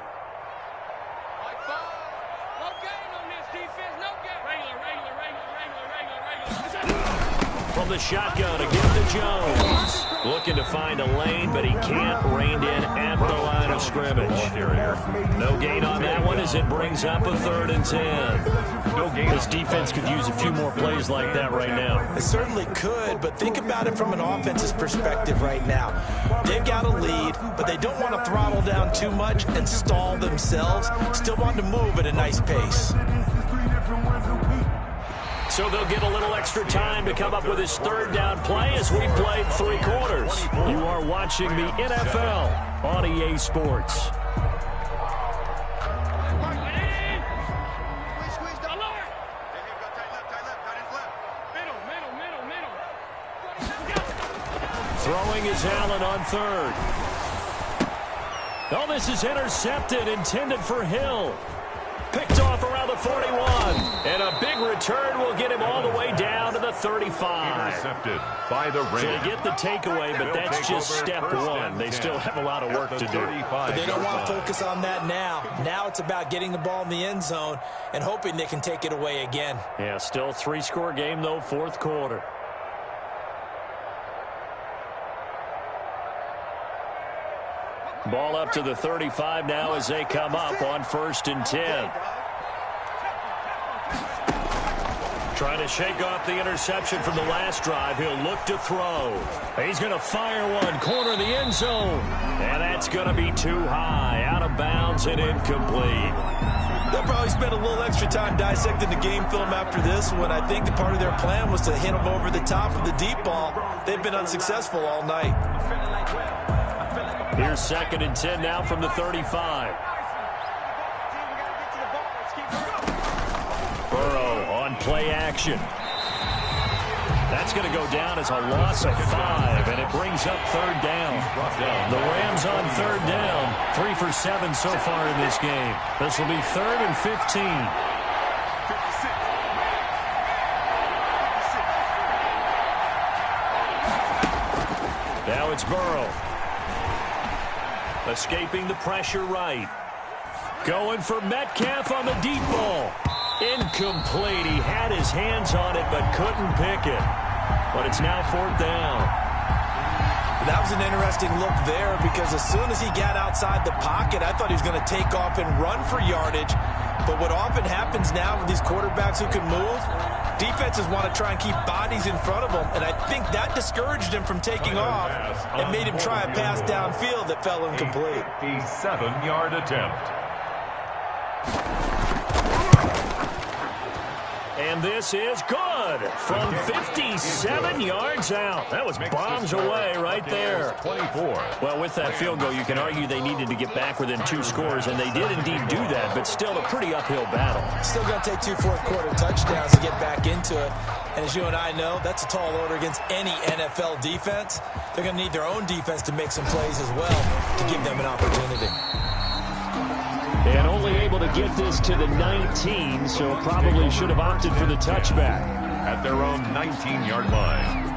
B: From the shotgun, a Gift to Jones. Looking to find a lane, but he can't. Reined in at the line of scrimmage. No gain on that one as it brings up a 3rd and 10. This defense could use a few more plays like that right now.
D: It certainly could, but think about it from an offense's perspective right now. They've got a lead, but they don't want to throttle down too much and stall themselves. Still want to move at a nice pace.
B: So they'll get a little extra time to come up with his 3rd down play as we played 3 quarters. You are watching the NFL on EA Sports. Throwing is Allen on 3rd. Oh, this is intercepted, intended for Hill. Picked off around the 41. And a big return will get him all the way down to the 35.
C: Intercepted by the Rams.
B: So they get the takeaway, but that's just step 1. They still have a lot of work to do.
D: But they don't want to focus on that now. Now it's about getting the ball in the end zone and hoping they can take it away again.
B: Yeah, still 3-score game, though, 4th quarter. Ball up to the 35 now as they come up on 1st and 10. Trying to shake off the interception from the last drive. He'll look to throw. He's going to fire one. Corner of the end zone. And that's going to be too high. Out of bounds and incomplete.
D: They'll probably spend a little extra time dissecting the game film after this one. I think the part of their plan was to hit them over the top of the deep ball. They've been unsuccessful all night.
B: Here's 2nd and 10 now from the 35. Burrow on play action. That's going to go down as a loss of 5, and it brings up 3rd down. The Rams on 3rd down, 3 for 7 so far in this game. This will be 3rd and 15. Now it's Burrow. Escaping the pressure right. Going for Metcalf on the deep ball. Incomplete. He had his hands on it but couldn't pick it. But it's now 4th down.
D: That was an interesting look there because as soon as he got outside the pocket, I thought he was going to take off and run for yardage. But what often happens now with these quarterbacks who can move, defenses want to try and keep bodies in front of them. And I think that discouraged him from taking off and made him try a pass downfield that fell incomplete.
C: The 7-yard attempt.
B: And this is good from 57 yards out. That was bombs away right there.
C: 24.
B: Well, with that field goal, you can argue they needed to get back within 2 scores, and they did indeed do that, but still a pretty uphill battle.
D: Still going to take 2 fourth-quarter touchdowns to get back into it. And as you and I know, that's a tall order against any NFL defense. They're going to need their own defense to make some plays as well to give them an opportunity.
B: And only able to get this to the 19, so probably should have opted for the touchback.
C: At their own 19-yard line.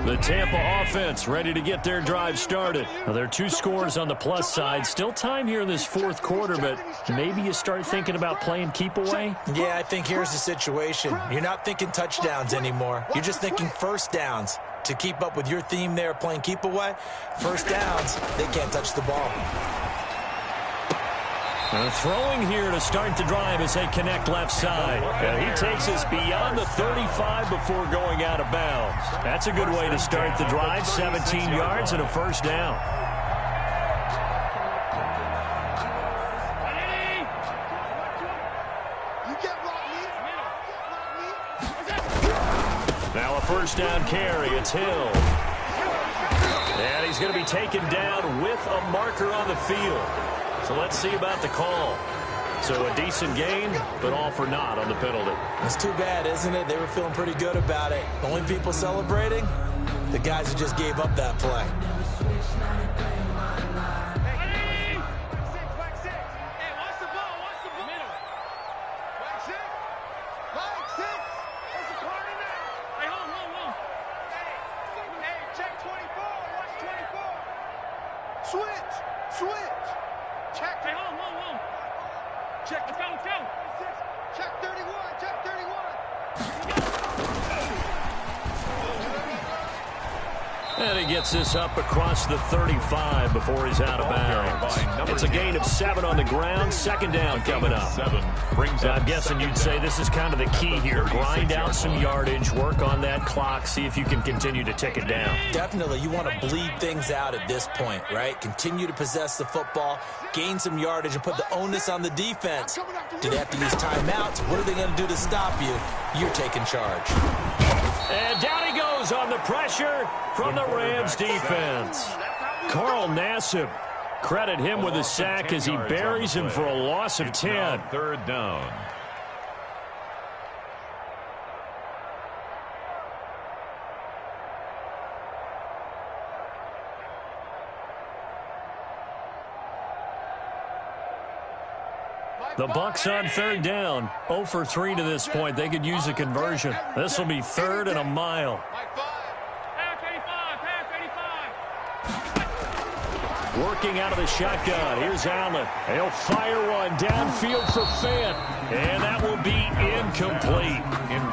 B: The Tampa offense ready to get their drive started. Now, there are 2 scores on the plus side. Still time here in this 4th quarter, but maybe you start thinking about playing keep away?
D: Yeah, I think here's the situation. You're not thinking touchdowns anymore. You're just thinking first downs. To keep up with your theme there, playing keep away, first downs, they can't touch the ball.
B: Throwing here to start the drive as they connect left side. He takes us beyond the 35 before going out of bounds. That's a good way to start the drive. 17 yards and a first down. Now a first down carry. It's Hill. And he's going to be taken down with a marker on the field. So let's see about the call. So a decent gain, but all for naught on the penalty.
D: It's too bad, isn't it? They were feeling pretty good about it. The only people celebrating, the guys who just gave up that play.
B: And he gets this up across the 35 before he's out of bounds. It's a gain of 7 on the ground. 2nd down coming up. I'm guessing you'd say this is kind of the key here. Grind out some yardage, work on that clock, see if you can continue to tick it down.
D: Definitely. You want to bleed things out at this point, right? Continue to possess the football, gain some yardage, and put the onus on the defense. Do they have to use timeouts? What are they going to do to stop you? You're taking charge.
B: And down he goes on the pressure from the Rams defense. Carl Nassib, credit him with a sack as he buries him for a loss of 10.
C: 3rd down.
B: The Bucs on 3rd down. 0 for 3 to this point. They could use a conversion. This will be 3rd and a mile. Working out of the shotgun. Here's Allen. He'll fire one downfield for Fant. And that will be incomplete.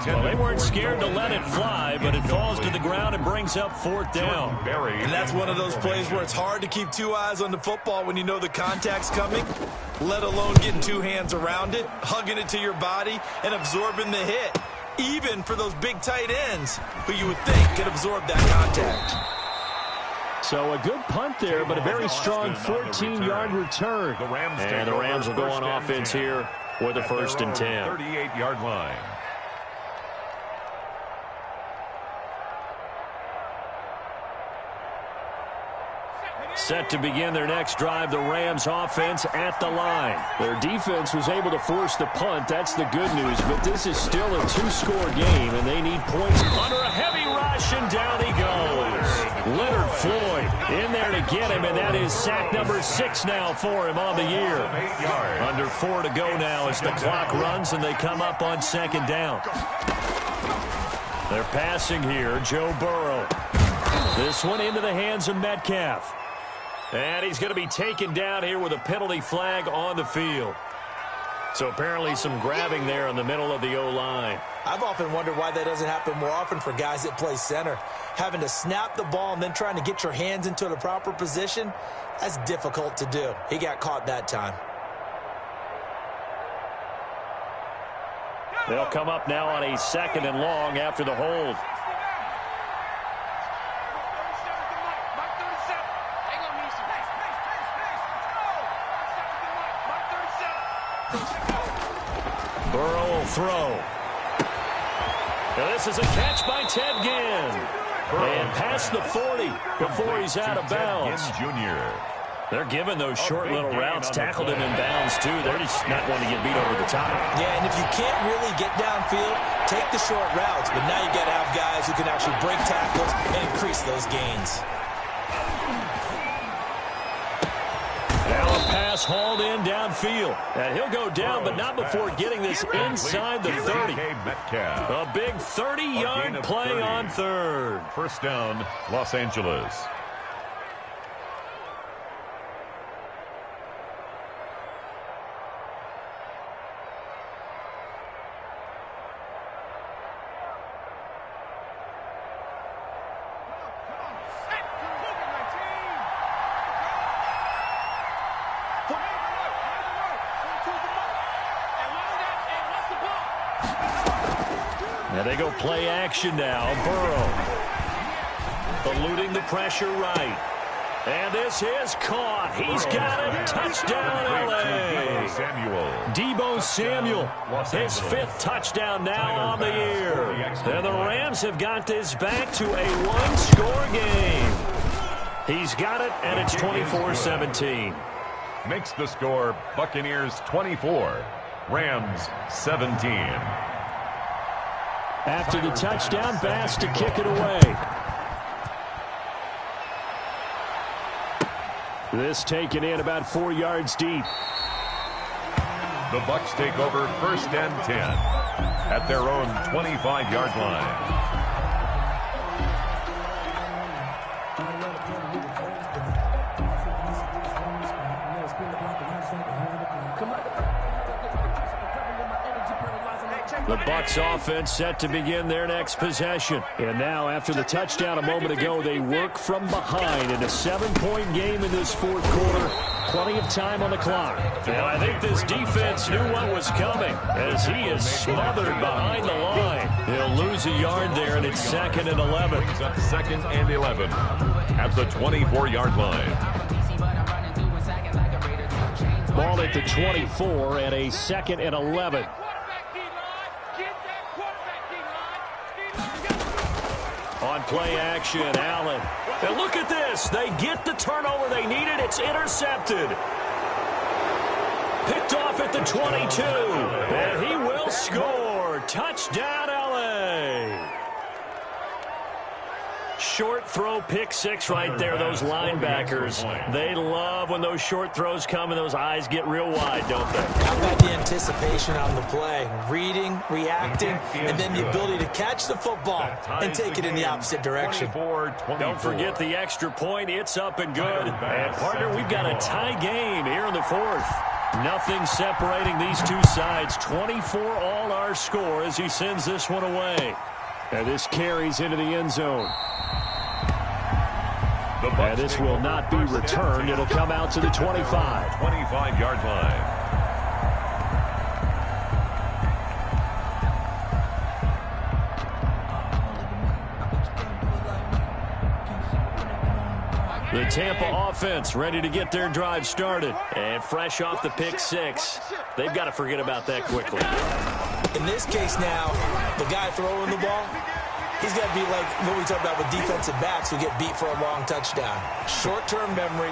B: Well, they weren't scared to let it fly, but it falls to the ground and brings up 4th down.
D: And that's one of those plays where it's hard to keep 2 eyes on the football when you know the contact's coming, let alone getting 2 hands around it, hugging it to your body, and absorbing the hit. even for those big tight ends who you would think could absorb that contact.
B: So a good punt there, but a very strong 14-yard return. And the Rams will go on offense here with a 1st and 10.
C: 38-yard line.
B: Set to begin their next drive, the Rams offense at the line. Their defense was able to force the punt. That's the good news, but this is still a 2-score game, and they need points. Under a heavy rush, and down he goes. Leonard Floyd in there to get him, and that is sack number 6 now for him on the year. Under 4 to go now as the clock runs, and they come up on 2nd down. They're passing here, Joe Burrow. This one into the hands of Metcalf. And he's going to be taken down here with a penalty flag on the field. So apparently some grabbing there in the middle of the O-line.
D: I've often wondered why that doesn't happen more often for guys that play center. Having to snap the ball and then trying to get your hands into the proper position, that's difficult to do. He got caught that time.
B: They'll come up now on a 2nd and long after the hold. Burrow will throw. Now this is a catch by Ted Ginn. And past the 40 before he's out of bounds. They're giving those short little routes. Tackled him in bounds, too. They're just not going to get beat over the top.
D: Yeah, and if you can't really get downfield, take the short routes. But now you got to have guys who can actually break tackles and increase those gains.
B: Now a pass hauled in downfield. And he'll go down, but not before getting this inside the 30. A big 30-yard play on 3rd.
C: 1st down, Los Angeles.
B: And they go play action now. Burrow eluding the pressure right. And this is caught. He's got it. Touchdown, L.A. Deebo Samuel, his 5th touchdown now on the year. And the Rams have got this back to a 1-score game. He's got it, and it's 24-17.
C: Makes the score Buccaneers 24, Rams 17.
B: After the touchdown, Bass to kick it away. This taken in about 4 yards deep.
C: The Bucs take over 1st and 10 at their own 25-yard line.
B: The Bucs offense set to begin their next possession. And now, after the touchdown a moment ago, they work from behind in a 7-point game in this 4th quarter. Plenty of time on the clock. And I think this defense knew what was coming as he is smothered behind the line. He'll lose a yard there, and it's 2nd and 11.
C: Brings up 2nd and 11 at the 24-yard line.
B: Ball at the 24 and a 2nd and 11. On play action, Allen. And look at this. They get the turnover they needed. It's intercepted. Picked off at the 22. And he will score. Touchdown, L.A. Short throw, pick 6 right there. Those linebackers, they love when those short throws come and those eyes get real wide, don't they?
D: How about the anticipation on the play? Reading, reacting, and then the ability to catch the football and take it in the opposite direction.
B: Don't forget the extra point. It's up and good. And, partner, we've got a tie game here in the 4th. Nothing separating these two sides. 24 all our score as he sends this one away. And this carries into the end zone. And this will not be returned. It'll come out to the 25.
C: 25-yard line.
B: The Tampa offense ready to get their drive started. And fresh off the pick six, they've got to forget about that quickly.
D: In this case now, the guy throwing the ball, he's got to be like what we talk about with defensive backs who get beat for a long touchdown. Short-term memory,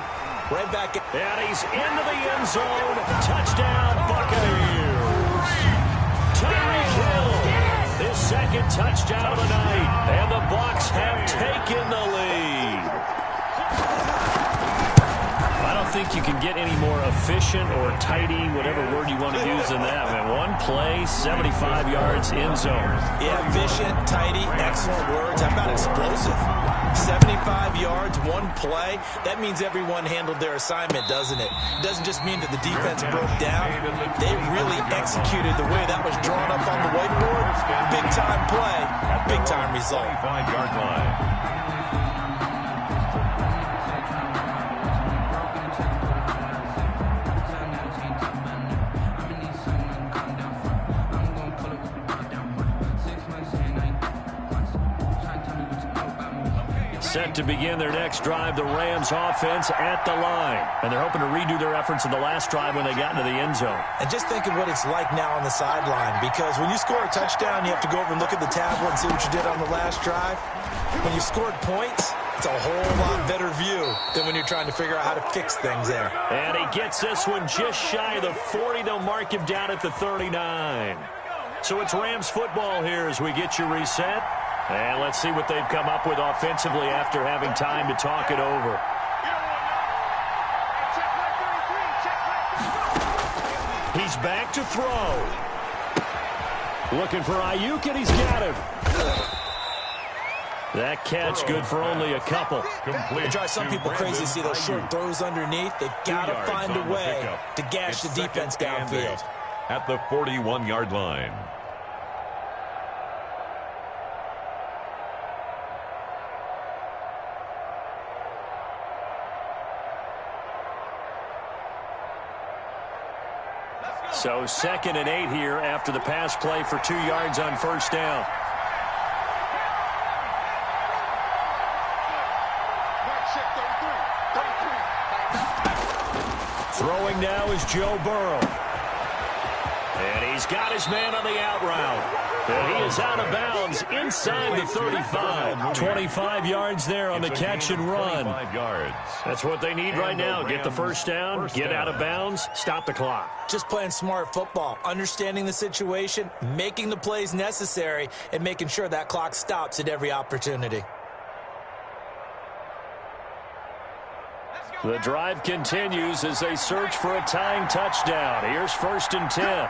D: right back.
B: And he's into the end zone. Touchdown, Buccaneers. Tyreek Hill, his second touchdown of the night. And the Bucs have taken the lead. I don't think you can get any more efficient or tidy, whatever word you want to use in that. Man, one play, 75 yards, end zone.
D: Yeah, efficient, tidy, excellent words. How about explosive? 75 yards, one play. That means everyone handled their assignment, doesn't it? It doesn't just mean that the defense broke down. They really executed the way that was drawn up on the whiteboard. Big-time play, big-time result.
C: 25-yard line.
B: Set to begin their next drive, the Rams offense at the line. And they're hoping to redo their efforts in the last drive when they got into the end zone.
D: And just think of what it's like now on the sideline, because when you score a touchdown, you have to go over and look at the tablet and see what you did on the last drive. When you scored points, it's a whole lot better view than when you're trying to figure out how to fix things there.
B: And he gets this one just shy of the 40. They'll mark him down at the 39. So it's Rams football here as we get you reset. And let's see what they've come up with offensively after having time to talk it over. He's back to throw. Looking for Ayuk, and he's got him. That catch good for only a couple.
D: It drives some people crazy to see those short throws underneath. They've got to find a way to gash the defense downfield.
C: At the 41-yard line.
B: So 2nd and 8 here after the pass play for 2 yards on first down. Throwing now is Joe Burrow. And he's got his man on the out route. And he is out of bounds inside the 35. 25 yards there on the catch and run. That's what they need right now. Get the first down, get out of bounds, stop the clock.
D: Just playing smart football, understanding the situation, making the plays necessary, and making sure that clock stops at every opportunity.
B: The drive continues as they search for a tying touchdown. Here's 1st and 10.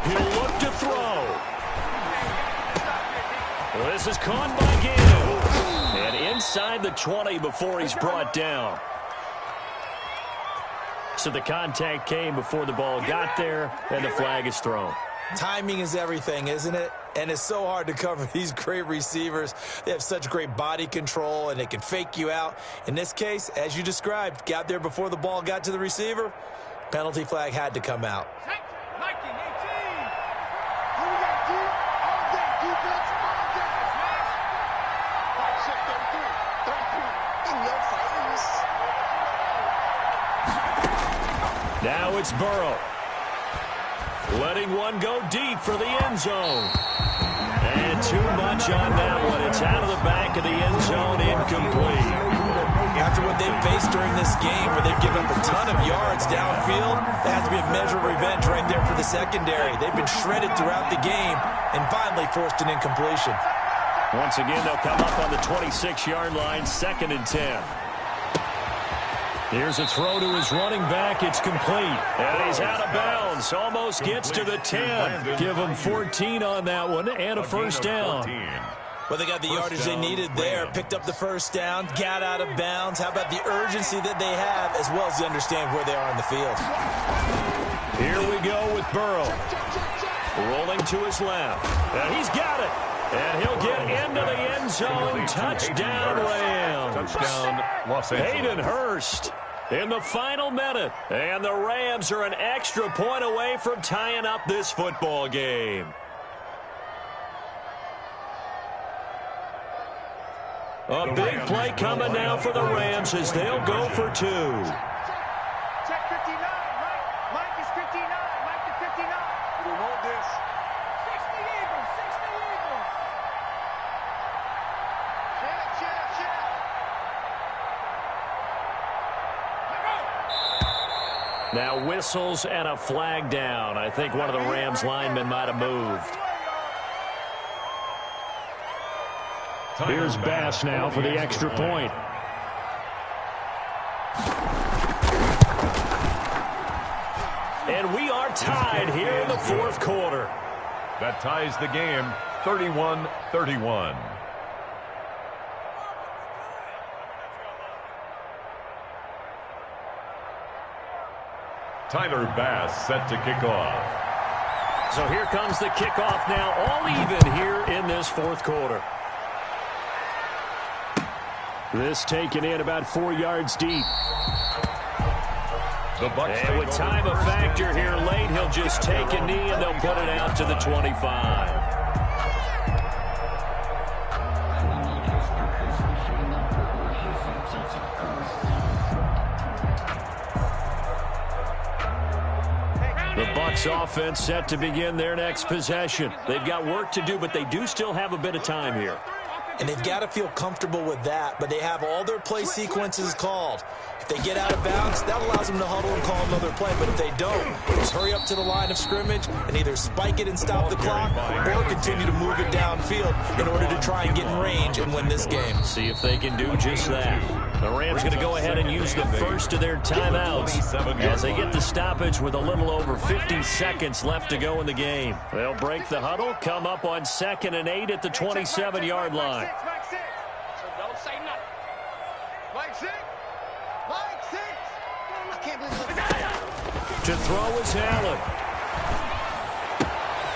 B: He'll look to throw. This is caught by Gill. And inside the 20 before he's brought down. So the contact came before the ball got there, and the flag is thrown.
D: Timing is everything, isn't it? And it's so hard to cover these great receivers. They have such great body control, and they can fake you out. In this case, as you described, got there before the ball got to the receiver. Penalty flag had to come out.
B: Now it's Burrow. Letting one go deep for the end zone. And too much on that one. It's out of the back of the end zone, incomplete.
D: After what they've faced during this game, where they've given up a ton of yards downfield, that has to be a measure of revenge right there for the secondary. They've been shredded throughout the game and finally forced an incompletion.
B: Once again, they'll come up on the 26-yard line, 2nd and 10. Here's a throw to his running back. It's complete. And he's out of bounds. Almost gets to the 10. Give him 14 on that one and a first down.
D: Well, they got the yardage they needed there. Picked up the first down. Got out of bounds. How about the urgency that they have, as well as they understand where they are on the field.
B: Here we go with Burrow. Rolling to his left. And he's got it. And he'll get into the end zone. Touchdown, Rams.
C: Touchdown, Los Angeles.
B: Hayden Hurst. in the final minute. And the Rams are an extra point away from tying up this football game. A big play coming now for the Rams as they'll go for 2.
G: Check 59, Mike. Mike is 59. Mike to 59. We want this. 60 Eagles. 60 Eagles. Check.
B: Now whistles and a flag down. I think one of the Rams linemen might have moved. Here's Bass now for the extra point. And we are tied here in the fourth quarter.
C: That ties the game 31-31. Tyler Bass set to kick off.
B: So here comes the kickoff now, all even here in this fourth quarter. This taken in about 4 yards deep. And with time a factor here late, he'll just take a knee and they'll put it out to the 25. The Bucs offense set to begin their next possession. They've got work to do, but they do still have a bit of time here.
D: And they've got to feel comfortable with that, but they have all their play sequences called. If they get out of bounds, that allows them to huddle and call another play. But if they don't, just hurry up to the line of scrimmage and either spike it and stop the clock or continue to move it downfield in order to try and get in range and win this game.
B: See if they can do just that. The Rams going to go ahead and use the first of their timeouts as they get the stoppage with a little over 50 seconds left to go in the game. They'll break the huddle, come up on 2nd and 8 at the 27-yard line.
G: Mike 6. So don't say nothing. Mike 6. Mike 6. I can't believe it.
B: To throw is Allen.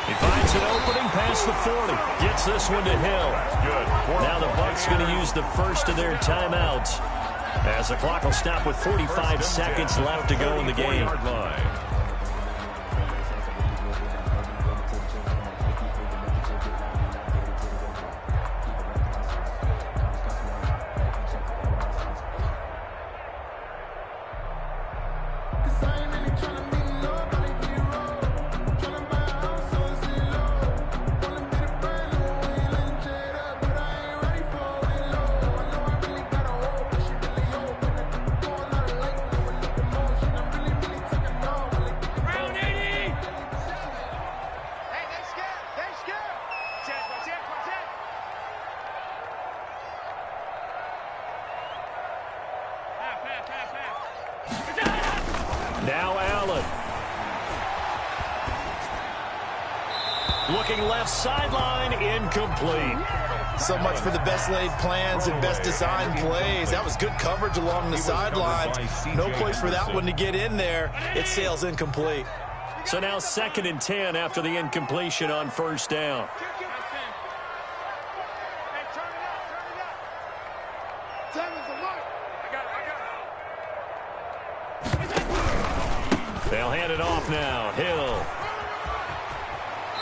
B: He finds an opening past the 40. Gets this one to Hill. Now the Bucs going to use the first of their timeouts as the clock will stop with 45 seconds left to go in the game. Now Allen. Looking left sideline, incomplete.
D: So much for the best laid plans and best designed plays. That was good coverage along the sidelines. No place for that one to get in there. It sails incomplete.
B: So now 2nd and 10 after the incompletion on first down. They'll hand it off now. Hill.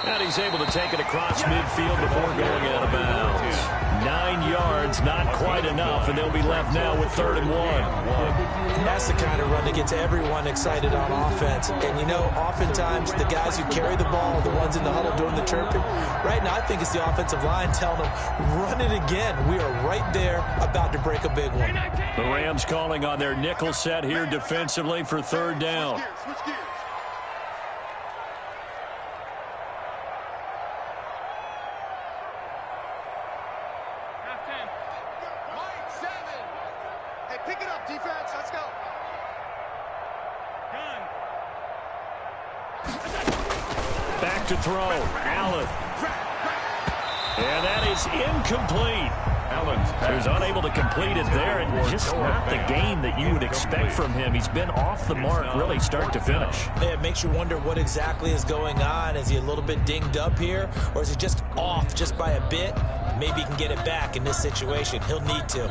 B: And he's able to take it across midfield before going out of bounds. 9 yards, not quite enough, and they'll be left now with 3rd and 1.
D: That's the kind of run that gets everyone excited on offense. And, you know, oftentimes the guys who carry the ball are the ones in the huddle doing the chirping. Right now, I think it's the offensive line telling them, run it again. We are right there about to break a big one.
B: The Rams calling on their nickel set here defensively for 3rd down.
G: Switch gears. Mike 7. Hey, pick it up, defense. Let's go.
B: Back to throw. Allen. And that is incomplete. He was unable to complete it there, and just not the game that you would expect from him. He's been off the mark really start to finish.
D: It makes you wonder what exactly is going on. Is he a little bit dinged up here, or is he just off just by a bit? Maybe he can get it back in this situation. He'll need to.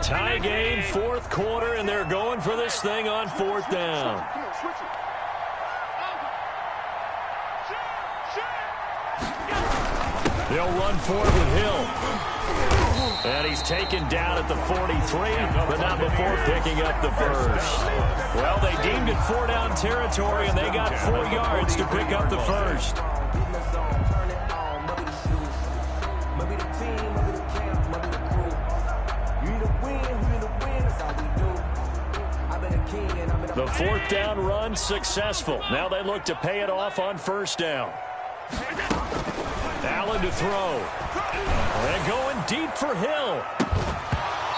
B: Tie game, fourth quarter, and they're going for this thing on fourth down. They'll run forward with Hill. And he's taken down at the 43, but not before picking up the first. Well, they deemed it 4-down territory, and they got 4 yards to pick up the first. The fourth down run successful. Now they look to pay it off on first down. Allen to throw. And going deep for Hill.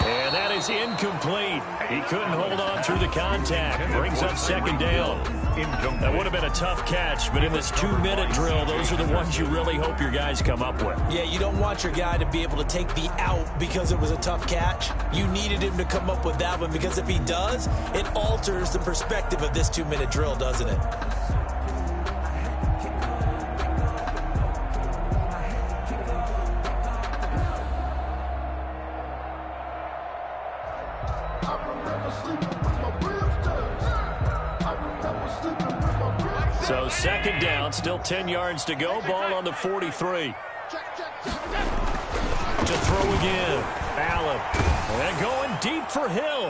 B: And that is incomplete. He couldn't hold on through the contact. Brings up second down. That would have been a tough catch, but in this 2-minute drill, those are the ones you really hope your guys come up with.
D: Yeah, you don't want your guy to be able to take the out because it was a tough catch. You needed him to come up with that one, because if he does, it alters the perspective of this 2-minute drill, doesn't it?
B: So second down, still 10 yards to go. Ball on the 43. To throw again. Allen. And going deep for Hill.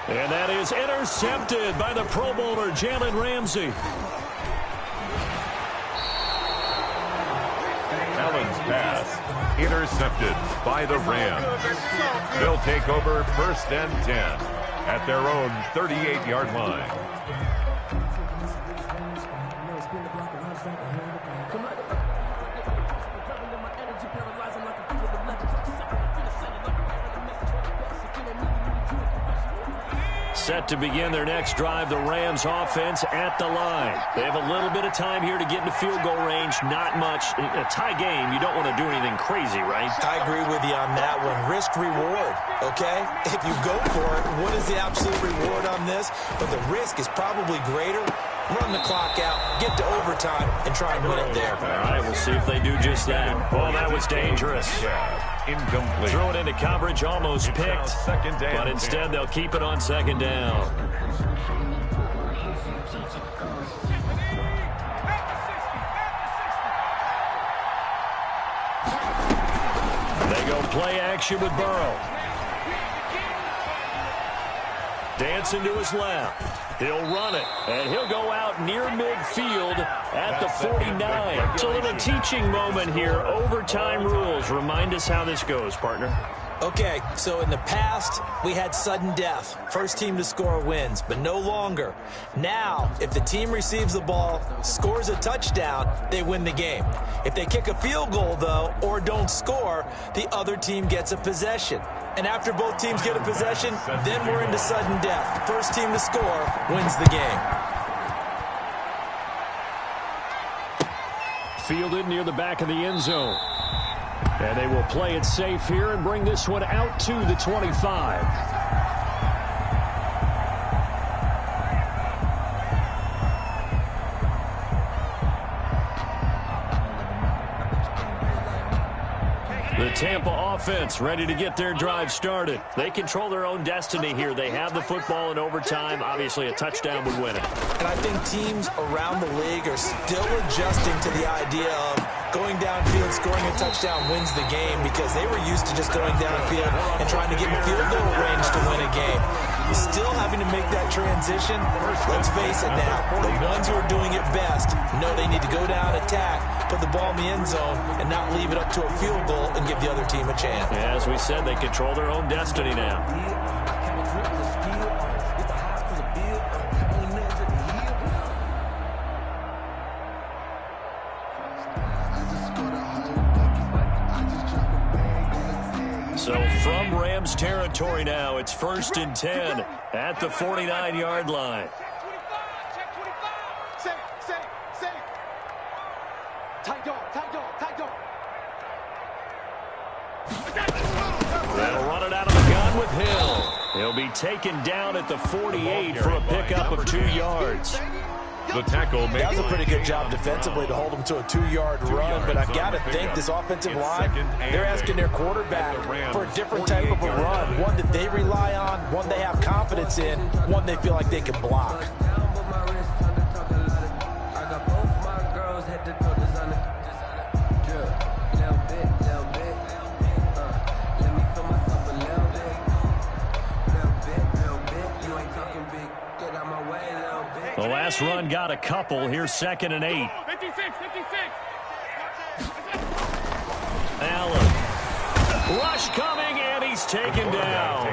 B: And that is intercepted by the Pro Bowler, Jalen Ramsey.
C: Allen's pass intercepted by the Rams. They'll take over first and 10 at their own 38-yard line.
B: Set to begin their next drive, the Rams offense at the line. They have a little bit of time here to get into field goal range, not much. In a tie game, you don't want to do anything crazy, right?
D: I agree with you on that one. Risk-reward, okay? If you go for it, what is the absolute reward on this? But the risk is probably greater. Run the clock out, get to overtime, and try and win it there.
B: All right, we'll see if they do just that. Well, that was dangerous.
C: Incomplete.
B: Throw it into coverage, almost picked, but instead they'll keep it on second down. They go play action with Burrow. Dancing to his left. He'll run it, and he'll go out near midfield at the 49. It's a little teaching moment here. Overtime rules. Remind us how this goes, partner.
D: Okay, so in the past, we had sudden death. First team to score wins, but no longer. Now, if the team receives the ball, scores a touchdown, they win the game. If they kick a field goal, though, or don't score, the other team gets a possession. And after both teams get a possession, then we're into sudden death. First team to score wins the game.
B: Fielded near the back of the end zone. And they will play it safe here and bring this one out to the 25. The Tampa offense ready to get their drive started. They control their own destiny here. They have the football in overtime. Obviously, a touchdown would win it.
D: And I think teams around the league are still adjusting to the idea of going downfield, scoring a touchdown wins the game, because they were used to just going downfield and trying to get in field goal range to win a game. Still having to make that transition. Let's face it now, the ones who are doing it best know they need to go down, attack, put the ball in the end zone, and not leave it up to a field goal and give the other team a chance.
B: As we said, they control their own destiny now. So from Rams territory now, it's 1st and 10 at the 49-yard line.
E: Check 25. Say. Tight dog.
B: They'll run it out of the gun with Hill. He'll be taken down at the 48 for a pickup of 2 yards.
C: The tackle makes
D: that was a pretty good job defensively to hold them to a 2-yard run, but I've got to think this offensive line, they're asking their quarterback for a different type of a run, one that they rely on, one they have confidence in, one they feel like they can block.
B: The last run got a couple. Here's 2nd and 8.
E: 56.
B: Allen. Rush coming, and he's taken down.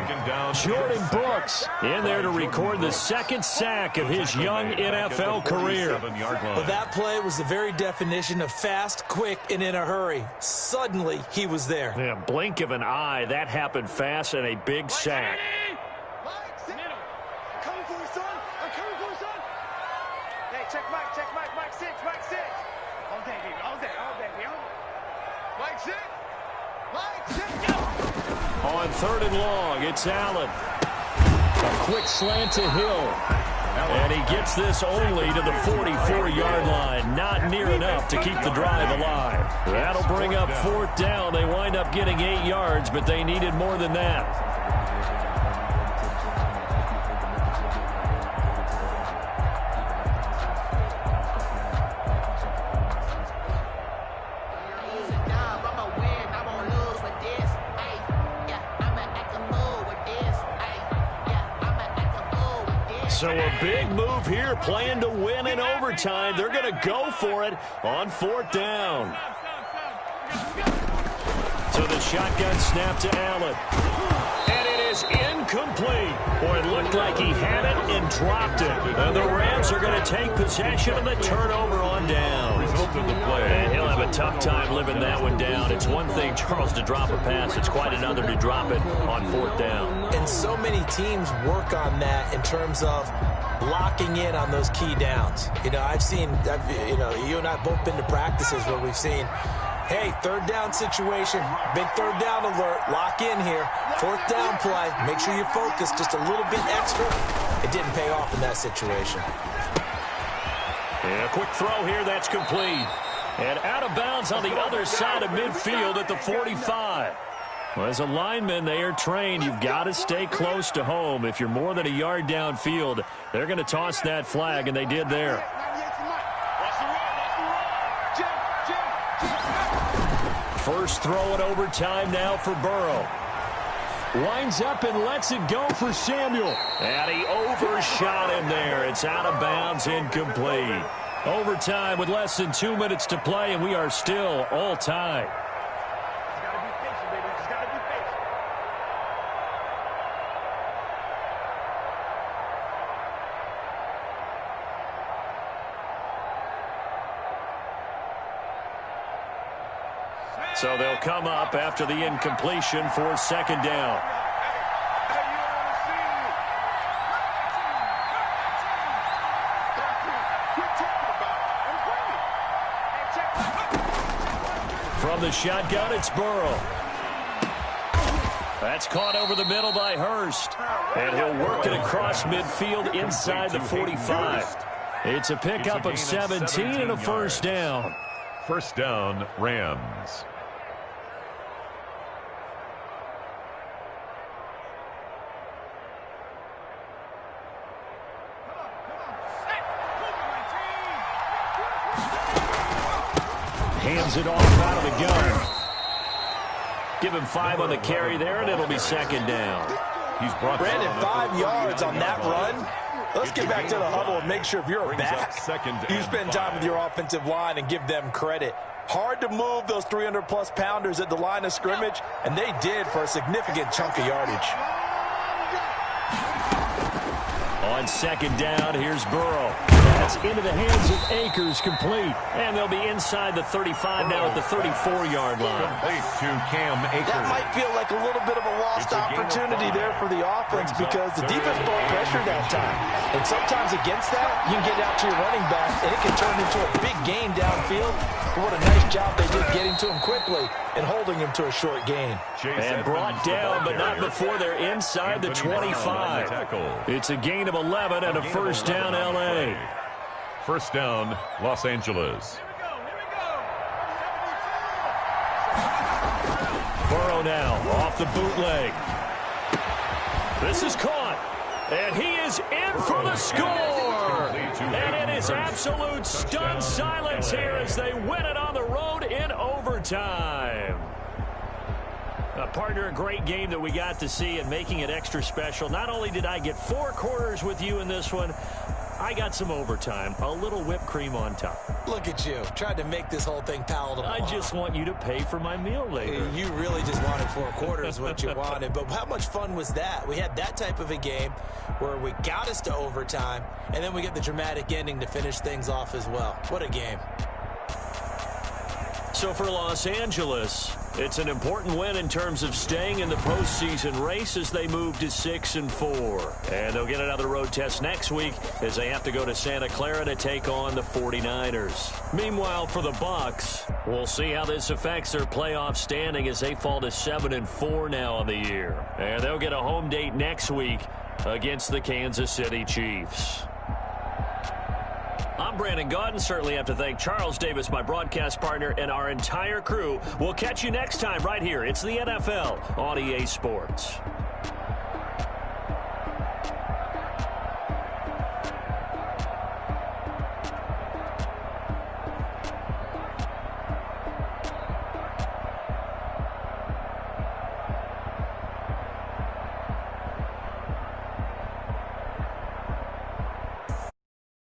B: Jordan Brooks in there to record the 2nd sack of his young NFL career.
D: Well, that play was the very definition of fast, quick, and in a hurry. Suddenly, he was there.
B: Yeah, blink of an eye. That happened fast and a big sack.
E: Mike 6.
B: On 3rd and long, it's Allen. A quick slant to Hill. And he gets this only to the 44-yard line. Not near enough to keep the drive alive. That'll bring up 4th down. They wind up getting 8 yards, but they needed more than that. So a big move here, playing to win in overtime. They're going to go for it on 4th down. So the shotgun snap to Allen. And it is incomplete. Boy, it looked like he had it and dropped it. And the Rams are going to take possession of the turnover on down. And he'll have a tough time living that one down. It's one thing, Charles, to drop a pass. It's quite another to drop it on 4th down.
D: And so many teams work on that in terms of locking in on those key downs. You know, you and I have both been to practices where we've seen, hey, 3rd down situation, big 3rd down alert, lock in here, 4th down play, make sure you focus just a little bit extra. It didn't pay off in that situation.
B: And a quick throw here, that's complete. And out of bounds on the other side of midfield at the 45. Well, as a lineman, they are trained. You've got to stay close to home. If you're more than a yard downfield, they're going to toss that flag, and they did there. First throw in overtime now for Burrow. Winds up and lets it go for Samuel. And he overshot him there. It's out of bounds, incomplete. Overtime with less than 2 minutes to play, and we are still all tied. So they'll come up after the incompletion for 2nd down. From the shotgun, it's Burrow. That's caught over the middle by Hurst. And he'll work it across midfield inside the 45. It's a pickup of 17 and a 1st down.
C: 1st down, Rams.
B: Hands it off out of the gun. Give him 5 on the carry there, and it'll be 2nd down.
C: He's brought
D: Brandon, 5 yards on that run. Let's get back to the huddle and make sure if you're back, you spend time with your offensive line and give them credit. Hard to move those 300-plus pounders at the line of scrimmage, and they did for a significant chunk of yardage.
B: On 2nd down, here's Burrow. That's into the hands of Akers, complete. And they'll be inside the 35 now at the 34-yard line.
C: To Cam Akers.
D: That might feel like a little bit of a lost opportunity there for the offense because the defense brought pressure that time. And sometimes against that, you can get out to your running back, and it can turn into a big gain downfield. But what a nice job they did getting to him quickly and holding him to a short gain.
B: And brought down, but not before they're inside the 25. It's a gain of 11 and a 1st down, L.A.
C: First down, Los Angeles.
B: Burrow now off the bootleg. This is caught, and he is in for the score. And it is absolute stunned silence here as they win it on the road in overtime. Partner, a great game that we got to see and making it extra special. Not only did I get 4 quarters with you in this one, I got some overtime, a little whipped cream on top.
D: Look at you, tried to make this whole thing palatable.
B: I just want you to pay for my meal later.
D: You really just wanted 4 quarters what you wanted, but how much fun was that? We had that type of a game where we got us to overtime, and then we get the dramatic ending to finish things off as well. What a game.
B: So for Los Angeles, it's an important win in terms of staying in the postseason race as they move to 6-4. And they'll get another road test next week as they have to go to Santa Clara to take on the 49ers. Meanwhile, for the Bucs, we'll see how this affects their playoff standing as they fall to 7-4 now on the year. And they'll get a home date next week against the Kansas City Chiefs. I'm Brandon Gaudin. Certainly have to thank Charles Davis, my broadcast partner, and our entire crew. We'll catch you next time right here. It's the NFL on EA Sports.